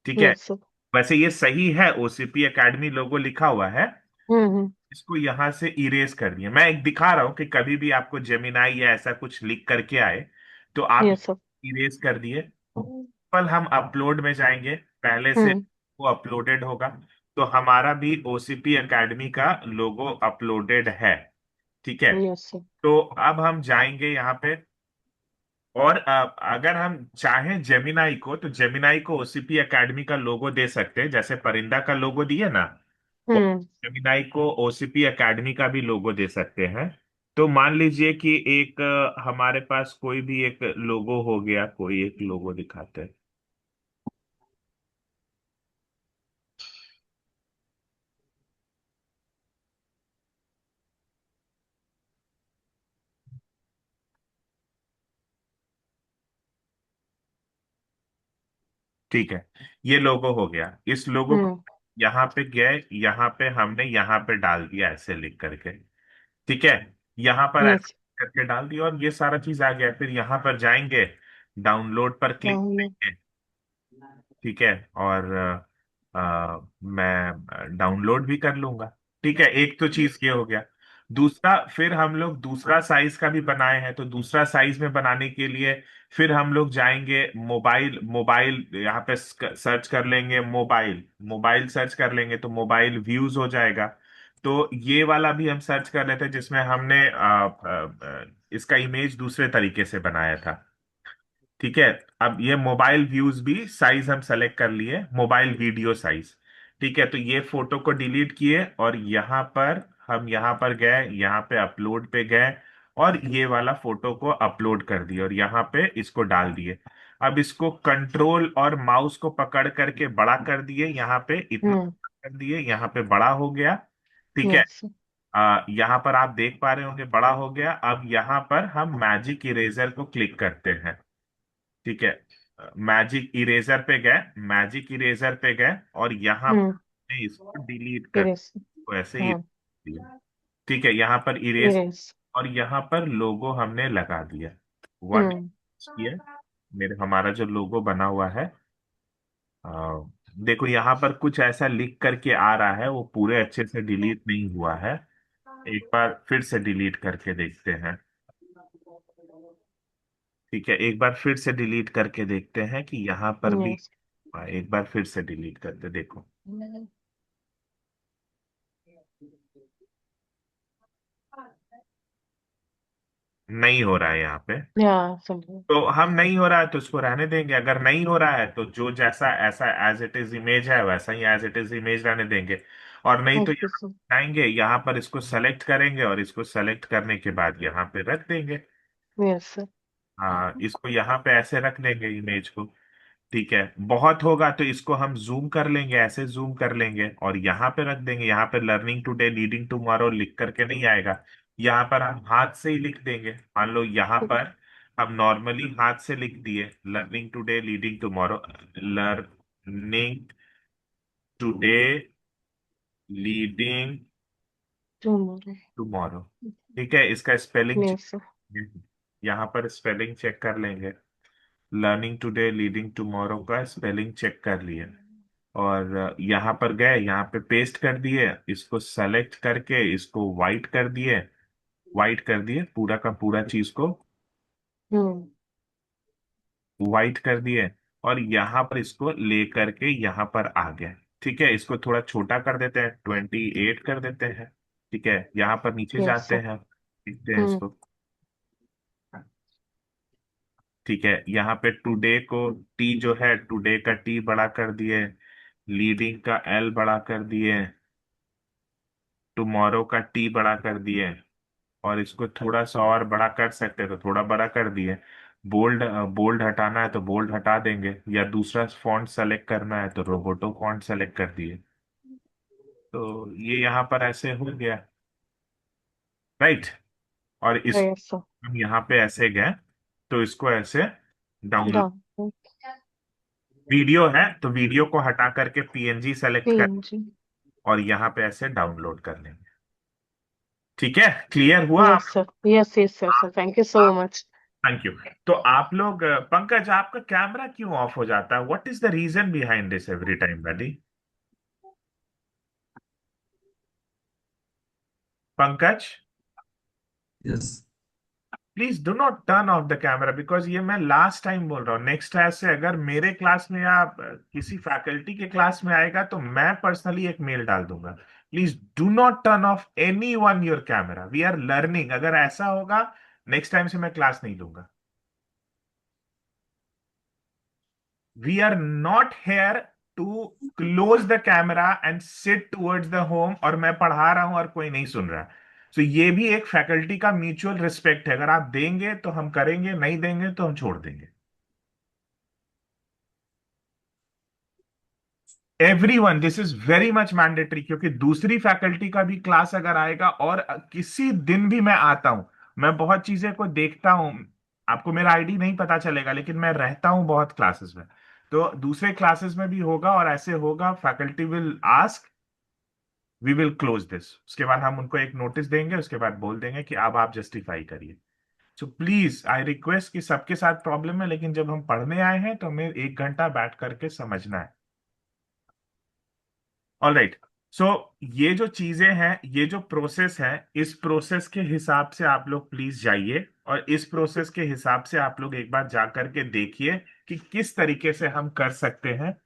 Speaker 1: ठीक है,
Speaker 2: यस।
Speaker 1: वैसे ये सही है, ओसीपी एकेडमी लोगो लिखा हुआ है।
Speaker 2: हम्म।
Speaker 1: इसको यहां से इरेज कर दिया। मैं एक दिखा रहा हूं कि कभी भी आपको जेमिनाई या ऐसा कुछ लिख करके आए तो आप
Speaker 2: यस।
Speaker 1: इरेज कर दिए। कल हम अपलोड में जाएंगे, पहले से
Speaker 2: हम्म।
Speaker 1: वो अपलोडेड होगा, तो हमारा भी ओसीपी एकेडमी का लोगो अपलोडेड है। ठीक है,
Speaker 2: यस।
Speaker 1: तो अब हम जाएंगे यहाँ पे, और अगर हम चाहें जेमिनाई को, तो जेमिनाई को ओसीपी एकेडमी का लोगो दे सकते हैं, जैसे परिंदा का लोगो दिए ना,
Speaker 2: हम्म
Speaker 1: जेमिनाई को ओसीपी एकेडमी का भी लोगो दे सकते हैं। तो मान लीजिए कि एक हमारे पास कोई भी एक लोगो हो गया, कोई एक लोगो दिखाते हैं। ठीक है, ये लोगो हो गया। इस लोगो को
Speaker 2: हम्म
Speaker 1: यहाँ पे गए, यहाँ पे हमने यहाँ पे डाल दिया ऐसे लिख करके। ठीक है, यहाँ पर ऐसे
Speaker 2: यस।
Speaker 1: करके डाल दिया और ये सारा चीज आ गया। फिर यहाँ पर जाएंगे, डाउनलोड पर क्लिक
Speaker 2: डाउनलोड।
Speaker 1: करेंगे। ठीक है, और मैं डाउनलोड भी कर लूंगा। ठीक है, एक तो चीज ये हो गया। दूसरा, फिर हम लोग दूसरा साइज का भी बनाए हैं, तो दूसरा साइज में बनाने के लिए फिर हम लोग जाएंगे मोबाइल। मोबाइल यहाँ पे सर्च कर लेंगे, मोबाइल मोबाइल सर्च कर लेंगे तो मोबाइल व्यूज हो जाएगा। तो ये वाला भी हम सर्च कर लेते हैं, जिसमें हमने इसका इमेज दूसरे तरीके से बनाया था। ठीक है, अब ये मोबाइल व्यूज भी साइज हम सेलेक्ट कर लिए, मोबाइल वीडियो साइज। ठीक है, तो ये फोटो को डिलीट किए और यहाँ पर हम यहाँ पर गए, यहाँ पे अपलोड पे गए और ये वाला फोटो को अपलोड कर दिए और यहाँ पे इसको डाल दिए। अब इसको कंट्रोल और माउस को पकड़ करके बड़ा कर दिए, यहाँ पे इतना
Speaker 2: हम्म
Speaker 1: कर दिए, यहाँ पे बड़ा हो गया। ठीक है,
Speaker 2: यस।
Speaker 1: यहाँ पर आप देख पा रहे होंगे बड़ा हो गया। अब यहाँ पर हम मैजिक इरेजर को क्लिक करते हैं। ठीक है, मैजिक इरेजर पे गए, मैजिक इरेजर पे गए और यहाँ
Speaker 2: हम्म
Speaker 1: पे इसको डिलीट कर,
Speaker 2: इरेज।
Speaker 1: तो ऐसे ही
Speaker 2: हाँ
Speaker 1: दिया। ठीक है, यहाँ पर इरेज
Speaker 2: इरेज।
Speaker 1: और यहाँ पर लोगो हमने लगा दिया। वन
Speaker 2: हम्म
Speaker 1: किया, मेरे हमारा जो लोगो बना हुआ है, आ, देखो यहाँ पर कुछ ऐसा लिख करके आ रहा है, वो पूरे अच्छे से डिलीट नहीं हुआ है। एक बार फिर से डिलीट करके देखते हैं। ठीक है, एक बार फिर से डिलीट करके देखते हैं कि यहाँ पर भी।
Speaker 2: यस।
Speaker 1: एक बार फिर से डिलीट करते देखो, नहीं हो रहा है यहाँ पे।
Speaker 2: या समझो।
Speaker 1: तो हम नहीं हो रहा है तो उसको रहने देंगे, अगर नहीं हो रहा है तो जो जैसा ऐसा एज इट इज इमेज है वैसा ही एज इट इज इमेज रहने देंगे। और नहीं तो
Speaker 2: ओके
Speaker 1: यहाँ
Speaker 2: सर।
Speaker 1: आएंगे, यहाँ पर इसको सेलेक्ट करेंगे और इसको सेलेक्ट करने के बाद यहाँ पे रख देंगे।
Speaker 2: Yes sir.
Speaker 1: हाँ, इसको यहाँ पे ऐसे रख देंगे इमेज को। ठीक है, बहुत होगा तो इसको हम जूम कर लेंगे, ऐसे जूम कर लेंगे और यहाँ पे रख देंगे। यहाँ पे लर्निंग टुडे लीडिंग टुमारो लिख करके नहीं आएगा, यहाँ पर हम हाथ से ही लिख देंगे। मान लो यहाँ पर हम नॉर्मली हाथ से लिख दिए, learning today leading tomorrow, learning today leading
Speaker 2: tomorrow.
Speaker 1: Tomorrow. ठीक है, इसका स्पेलिंग
Speaker 2: यस सर।
Speaker 1: यहाँ पर स्पेलिंग चेक कर लेंगे। लर्निंग टुडे लीडिंग टुमारो का स्पेलिंग चेक कर लिए और यहाँ पर गए, यहाँ पे पेस्ट कर दिए, इसको सेलेक्ट करके इसको वाइट कर दिए पूरा का पूरा चीज को।
Speaker 2: हम्म
Speaker 1: वाइट कर दिए, और यहाँ पर इसको ले करके यहाँ पर आ गए। ठीक है, इसको थोड़ा छोटा कर देते हैं, 28 कर देते हैं। ठीक है, यहाँ पर नीचे
Speaker 2: यस
Speaker 1: जाते
Speaker 2: सर।
Speaker 1: हैं, लिखते हैं
Speaker 2: हम्म।
Speaker 1: इसको। ठीक है, यहाँ पे टुडे को टी जो है, टुडे का टी बड़ा कर दिए, लीडिंग का एल बड़ा कर दिए, टुमारो का टी बड़ा कर दिए, और इसको थोड़ा सा और बड़ा कर सकते हैं तो थोड़ा बड़ा कर दिए। बोल्ड बोल्ड हटाना है तो बोल्ड हटा देंगे, या दूसरा फॉन्ट सेलेक्ट करना है तो रोबोटो फॉन्ट सेलेक्ट कर दिए। तो ये यहाँ पर ऐसे हो गया, राइट। और इस
Speaker 2: यस सर।
Speaker 1: हम यहाँ पे ऐसे गए, तो इसको ऐसे डाउनलोड,
Speaker 2: डन।
Speaker 1: वीडियो है तो वीडियो को हटा करके पीएनजी सेलेक्ट कर,
Speaker 2: PNG।
Speaker 1: और यहाँ पे ऐसे डाउनलोड कर लेंगे। ठीक है, क्लियर हुआ
Speaker 2: यस
Speaker 1: आप?
Speaker 2: Sir. Yes yes sir sir, thank you so much.
Speaker 1: Thank you. तो आप लोग पंकज, आपका कैमरा क्यों ऑफ हो जाता है? What is the reason behind this every time buddy? Pankaj,
Speaker 4: yes.
Speaker 1: Please do not turn off the camera, because ये मैं लास्ट टाइम बोल रहा हूँ, नेक्स्ट टाइम से अगर मेरे क्लास में या किसी फैकल्टी के क्लास में आएगा तो मैं पर्सनली एक मेल डाल दूंगा। Please do not turn off any one your camera, we are learning. अगर ऐसा होगा, नेक्स्ट टाइम से मैं क्लास नहीं लूंगा। We are not here to close the camera and sit towards the home और मैं पढ़ा रहा हूं और कोई नहीं सुन रहा। तो ये भी एक फैकल्टी का म्यूचुअल रिस्पेक्ट है, अगर आप देंगे तो हम करेंगे, नहीं देंगे तो हम छोड़ देंगे। Everyone, this is very much mandatory, क्योंकि दूसरी फैकल्टी का भी क्लास अगर आएगा, और किसी दिन भी मैं आता हूं, मैं बहुत चीजें को देखता हूं। आपको मेरा आईडी नहीं पता चलेगा, लेकिन मैं रहता हूं बहुत क्लासेस में, तो दूसरे क्लासेस में भी होगा और ऐसे होगा, faculty will ask, we will close this. उसके बाद हम उनको एक नोटिस देंगे, उसके बाद बोल देंगे कि अब आप जस्टिफाई करिए। सो प्लीज आई रिक्वेस्ट कि सबके साथ प्रॉब्लम है, लेकिन जब हम पढ़ने आए हैं तो हमें 1 घंटा बैठ करके समझना है। All right. सो ये जो चीजें हैं, ये जो प्रोसेस है, इस प्रोसेस के हिसाब से आप लोग प्लीज जाइए, और इस प्रोसेस के हिसाब से आप लोग एक बार जा करके देखिए कि किस तरीके से हम कर सकते हैं,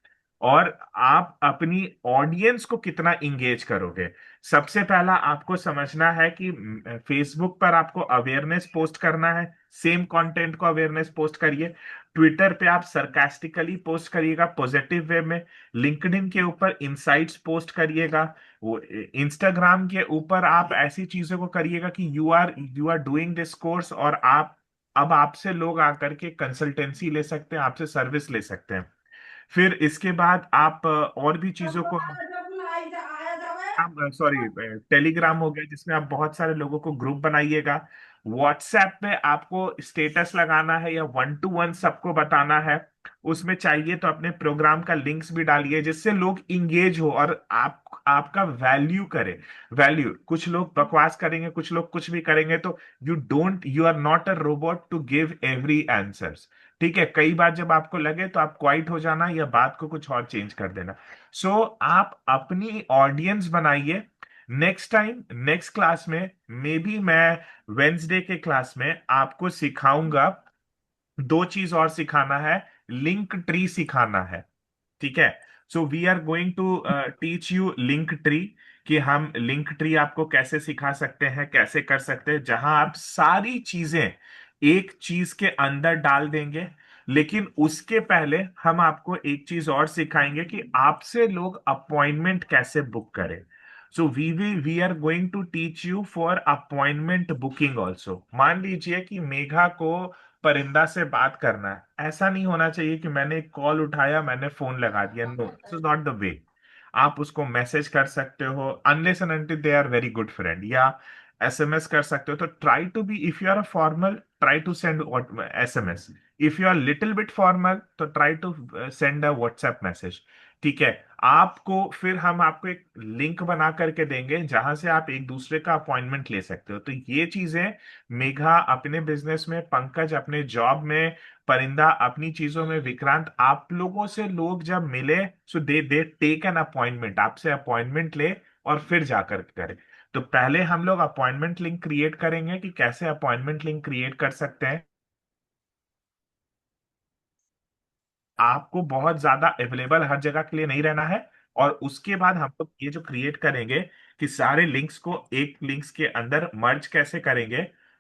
Speaker 1: और आप अपनी ऑडियंस को कितना इंगेज करोगे। सबसे पहला आपको समझना है कि फेसबुक पर आपको अवेयरनेस पोस्ट करना है, सेम कंटेंट को अवेयरनेस पोस्ट करिए। ट्विटर पे आप सरकास्टिकली पोस्ट करिएगा, पॉजिटिव वे में। लिंक्डइन के ऊपर इनसाइट्स पोस्ट करिएगा। वो इंस्टाग्राम के ऊपर आप ऐसी चीजों को करिएगा कि you are doing this course, और आप अब आपसे लोग आकर के कंसल्टेंसी ले सकते हैं, आपसे सर्विस ले सकते हैं। फिर इसके बाद आप और भी चीजों को, आप सॉरी, टेलीग्राम हो गया जिसमें आप बहुत सारे लोगों को ग्रुप बनाइएगा। व्हाट्सएप पे आपको स्टेटस लगाना है या 1 to 1 सबको बताना है, उसमें चाहिए तो अपने प्रोग्राम का लिंक्स भी डालिए, जिससे लोग इंगेज हो और आपका वैल्यू करे। वैल्यू, कुछ लोग बकवास करेंगे, कुछ लोग कुछ भी करेंगे, तो you are not a robot to give every answers. ठीक है, कई बार जब आपको लगे तो आप क्वाइट हो जाना या बात को कुछ और चेंज कर देना। सो आप अपनी ऑडियंस बनाइए। नेक्स्ट टाइम, नेक्स्ट क्लास में, मे बी मैं वेंसडे के क्लास में आपको सिखाऊंगा, 2 चीज और सिखाना है। लिंक ट्री सिखाना है। ठीक है, so we are going to teach you link tree, कि हम लिंक ट्री आपको कैसे सिखा सकते हैं, कैसे कर सकते हैं, जहां आप सारी चीजें एक चीज के अंदर डाल देंगे। लेकिन उसके पहले हम आपको एक चीज और सिखाएंगे कि आपसे लोग अपॉइंटमेंट कैसे बुक करें। So we are going to teach you for appointment booking also. मान लीजिए कि मेघा को परिंदा से बात करना है, ऐसा नहीं होना चाहिए कि मैंने एक कॉल उठाया, मैंने फोन लगा दिया। No, this is not the way. आप उसको मैसेज कर सकते हो, unless and until they are very good friend, या एसएमएस कर सकते हो। तो try to be, if you are a formal, try to send SMS. If you are little bit formal, तो try to send a WhatsApp message. ठीक है, आपको फिर हम आपको एक लिंक बना करके देंगे जहां से आप एक दूसरे का अपॉइंटमेंट ले सकते हो। तो ये चीजें मेघा अपने बिजनेस में, पंकज अपने जॉब में, परिंदा अपनी चीजों में, विक्रांत, आप लोगों से लोग जब मिले, सो दे दे टेक एन अपॉइंटमेंट, आपसे अपॉइंटमेंट ले और फिर जाकर करें। तो पहले हम लोग अपॉइंटमेंट लिंक क्रिएट करेंगे कि कैसे अपॉइंटमेंट लिंक क्रिएट कर सकते हैं। आपको बहुत ज्यादा अवेलेबल हर जगह के लिए नहीं रहना है। और उसके बाद हम लोग ये जो क्रिएट करेंगे कि सारे लिंक्स को एक लिंक्स के अंदर मर्ज कैसे करेंगे,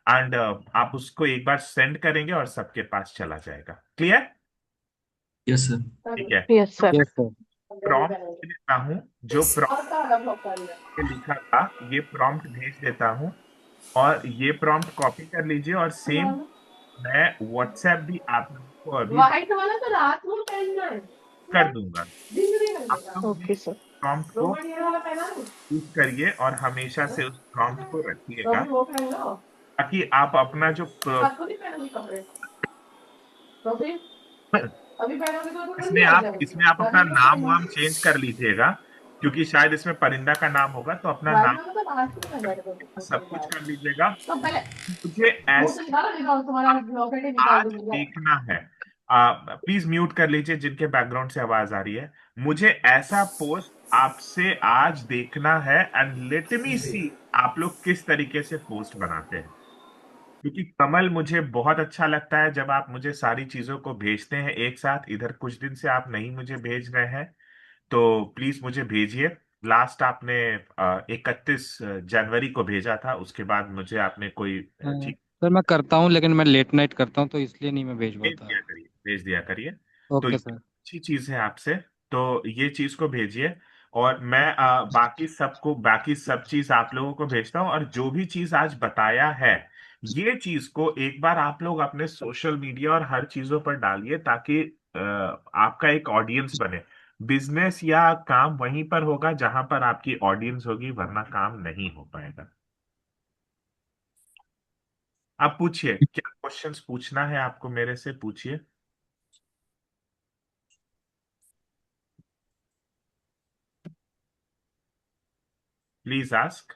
Speaker 1: एंड आप उसको एक बार सेंड करेंगे और सबके पास चला जाएगा। क्लियर?
Speaker 4: Yes sir.
Speaker 1: ठीक है।
Speaker 2: यस
Speaker 1: तो
Speaker 2: सर।
Speaker 6: Yes sir.
Speaker 1: प्रॉम्प्ट देता हूँ, जो प्रॉम्प्ट लिखा था ये प्रॉम्प्ट भेज देता हूँ, और ये प्रॉम्प्ट कॉपी कर लीजिए, और सेम मैं व्हाट्सएप भी आप लोगों को अभी
Speaker 2: व्हाइट वाला तो रात में पहनना है,
Speaker 1: कर दूंगा।
Speaker 2: दिन में
Speaker 1: आप
Speaker 2: पहनेगा।
Speaker 1: लोग भी
Speaker 2: ओके सर।
Speaker 1: प्रॉम्प्ट को
Speaker 2: रोहन ये वाला पहना है,
Speaker 1: यूज करिए और हमेशा से उस प्रॉम्प्ट को
Speaker 2: तो
Speaker 1: रखिएगा,
Speaker 2: अभी वो पहन लो।
Speaker 1: ताकि आप अपना जो
Speaker 2: रात को नहीं पहनोगी कपड़े, तो फिर अभी पहनोगे तो
Speaker 1: इसमें
Speaker 2: ठंडी आ
Speaker 1: इसमें
Speaker 2: जाएगी,
Speaker 1: आप अपना
Speaker 2: गर्मी में
Speaker 1: नाम
Speaker 2: पहनना।
Speaker 1: वाम चेंज कर लीजिएगा, क्योंकि शायद इसमें परिंदा का नाम होगा, तो अपना
Speaker 2: व्हाइट
Speaker 1: नाम
Speaker 2: वाला तो रात को पहन बैठे
Speaker 1: सब कुछ
Speaker 2: तो
Speaker 1: कर लीजिएगा।
Speaker 2: तो पहले
Speaker 1: मुझे
Speaker 2: वो तो
Speaker 1: ऐसा
Speaker 2: निकालो, निकालो तुम्हारा लॉकेट ही निकाल
Speaker 1: आज
Speaker 2: दूंगी।
Speaker 1: देखना है, प्लीज म्यूट कर लीजिए जिनके बैकग्राउंड से आवाज आ रही है। मुझे ऐसा पोस्ट आपसे आज देखना है, एंड लेट मी सी आप लोग किस तरीके से पोस्ट बनाते हैं। क्योंकि कमल, मुझे बहुत अच्छा लगता है जब आप मुझे सारी चीजों को भेजते हैं एक साथ। इधर कुछ दिन से आप नहीं मुझे भेज रहे हैं, तो प्लीज मुझे भेजिए। लास्ट आपने 31 जनवरी को भेजा था, उसके बाद मुझे आपने कोई चीज
Speaker 6: सर मैं करता हूँ, लेकिन मैं लेट नाइट करता हूँ तो इसलिए नहीं मैं भेज
Speaker 1: भेज
Speaker 6: पाता।
Speaker 1: दिया करिए, भेज दिया करिए। तो ये
Speaker 6: ओके सर।
Speaker 1: अच्छी चीज है आपसे, तो ये चीज को भेजिए। और मैं बाकी सब चीज आप लोगों को भेजता हूँ, और जो भी चीज आज बताया है ये चीज को एक बार आप लोग अपने सोशल मीडिया और हर चीजों पर डालिए, ताकि आपका एक ऑडियंस बने। बिजनेस या काम वहीं पर होगा जहां पर आपकी ऑडियंस होगी, वरना काम नहीं हो पाएगा। आप पूछिए, क्या क्वेश्चंस पूछना है आपको मेरे से, पूछिए। Please ask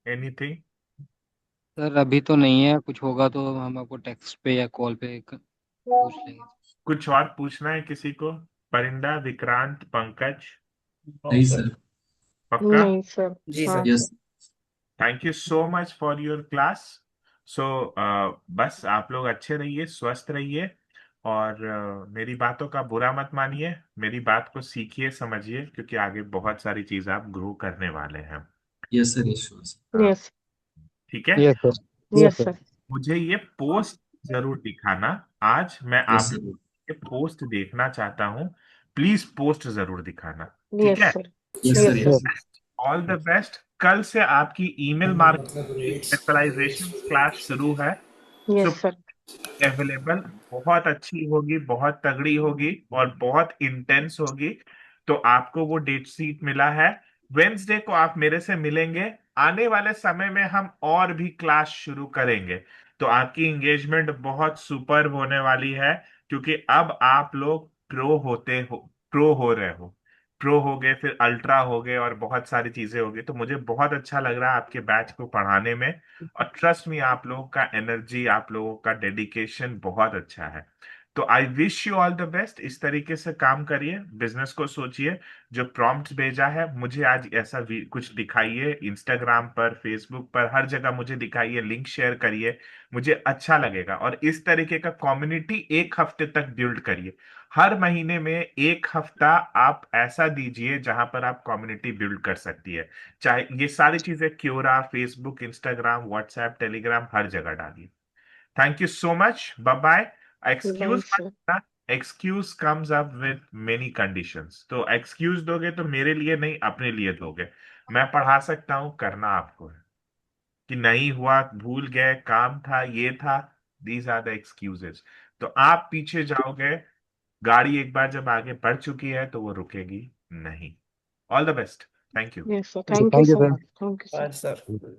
Speaker 1: anything.
Speaker 6: सर अभी तो नहीं है, कुछ होगा तो हम आपको टेक्स्ट पे या कॉल पे पूछ लेंगे।
Speaker 1: कुछ और पूछना है किसी को? परिंदा, विक्रांत, पंकज?
Speaker 4: नहीं सर।
Speaker 1: पक्का?
Speaker 2: नहीं सर।
Speaker 3: जी
Speaker 2: हाँ
Speaker 3: sir.
Speaker 2: Sir.
Speaker 4: Yes.
Speaker 1: Thank you so much for your class. So बस आप लोग अच्छे रहिए, स्वस्थ रहिए, और मेरी बातों का बुरा मत मानिए। मेरी बात को सीखिए, समझिए, क्योंकि आगे बहुत सारी चीज आप ग्रो करने वाले हैं।
Speaker 4: Yes sir, yes sure sir.
Speaker 1: हाँ,
Speaker 2: यस।
Speaker 1: ठीक है।
Speaker 6: Yes sir.
Speaker 2: Yes sir.
Speaker 1: मुझे ये पोस्ट जरूर दिखाना। आज मैं
Speaker 4: यस
Speaker 1: आप
Speaker 4: सर।
Speaker 1: ये पोस्ट देखना चाहता हूँ। प्लीज पोस्ट जरूर दिखाना। ठीक
Speaker 2: यस
Speaker 1: है।
Speaker 2: Sir.
Speaker 4: Yes sir,
Speaker 2: yes sir.
Speaker 4: Yes.
Speaker 1: All the best. कल से आपकी ईमेल मार्केटिंग स्पेशलाइजेशन क्लास शुरू है। So
Speaker 2: yes sir.
Speaker 1: अवेलेबल बहुत अच्छी होगी, बहुत तगड़ी होगी, और बहुत इंटेंस होगी। तो आपको वो डेट शीट मिला है। वेंसडे को आप मेरे से मिलेंगे। आने वाले समय में हम और भी क्लास शुरू करेंगे, तो आपकी एंगेजमेंट बहुत सुपर होने वाली है, क्योंकि अब आप लोग प्रो हो रहे हो। प्रो हो गए, फिर अल्ट्रा हो गए, और बहुत सारी चीजें हो गई। तो मुझे बहुत अच्छा लग रहा है आपके बैच को पढ़ाने में। और ट्रस्ट मी, आप लोगों का एनर्जी, आप लोगों का डेडिकेशन बहुत अच्छा है। तो I wish you all the best. इस तरीके से काम करिए, बिजनेस को सोचिए। जो प्रॉम्प्ट भेजा है मुझे आज, ऐसा कुछ दिखाइए, इंस्टाग्राम पर, फेसबुक पर, हर जगह मुझे दिखाइए, लिंक शेयर करिए। मुझे अच्छा लगेगा। और इस तरीके का कम्युनिटी एक हफ्ते तक बिल्ड करिए। हर महीने में एक हफ्ता आप ऐसा दीजिए जहां पर आप कम्युनिटी बिल्ड कर सकती है। चाहे ये सारी चीजें Quora, Facebook, Instagram, WhatsApp, Telegram, हर जगह डालिए। Thank you so much. Bye bye.
Speaker 2: Bye
Speaker 1: excuse
Speaker 2: sir.
Speaker 1: मत, excuse comes up with many conditions. तो एक्सक्यूज दोगे तो मेरे लिए नहीं, अपने लिए दोगे। मैं पढ़ा सकता हूँ, करना आपको है। कि नहीं हुआ, भूल गए, काम था, ये था, दीज आर द एक्सक्यूजेस। तो आप पीछे जाओगे। गाड़ी एक बार जब आगे बढ़ चुकी है तो वो रुकेगी नहीं। All the best. Thank you.
Speaker 2: Yes sir. Thank you
Speaker 6: thank you
Speaker 2: so
Speaker 6: sir.
Speaker 2: Much. Thank you sir.
Speaker 3: Sir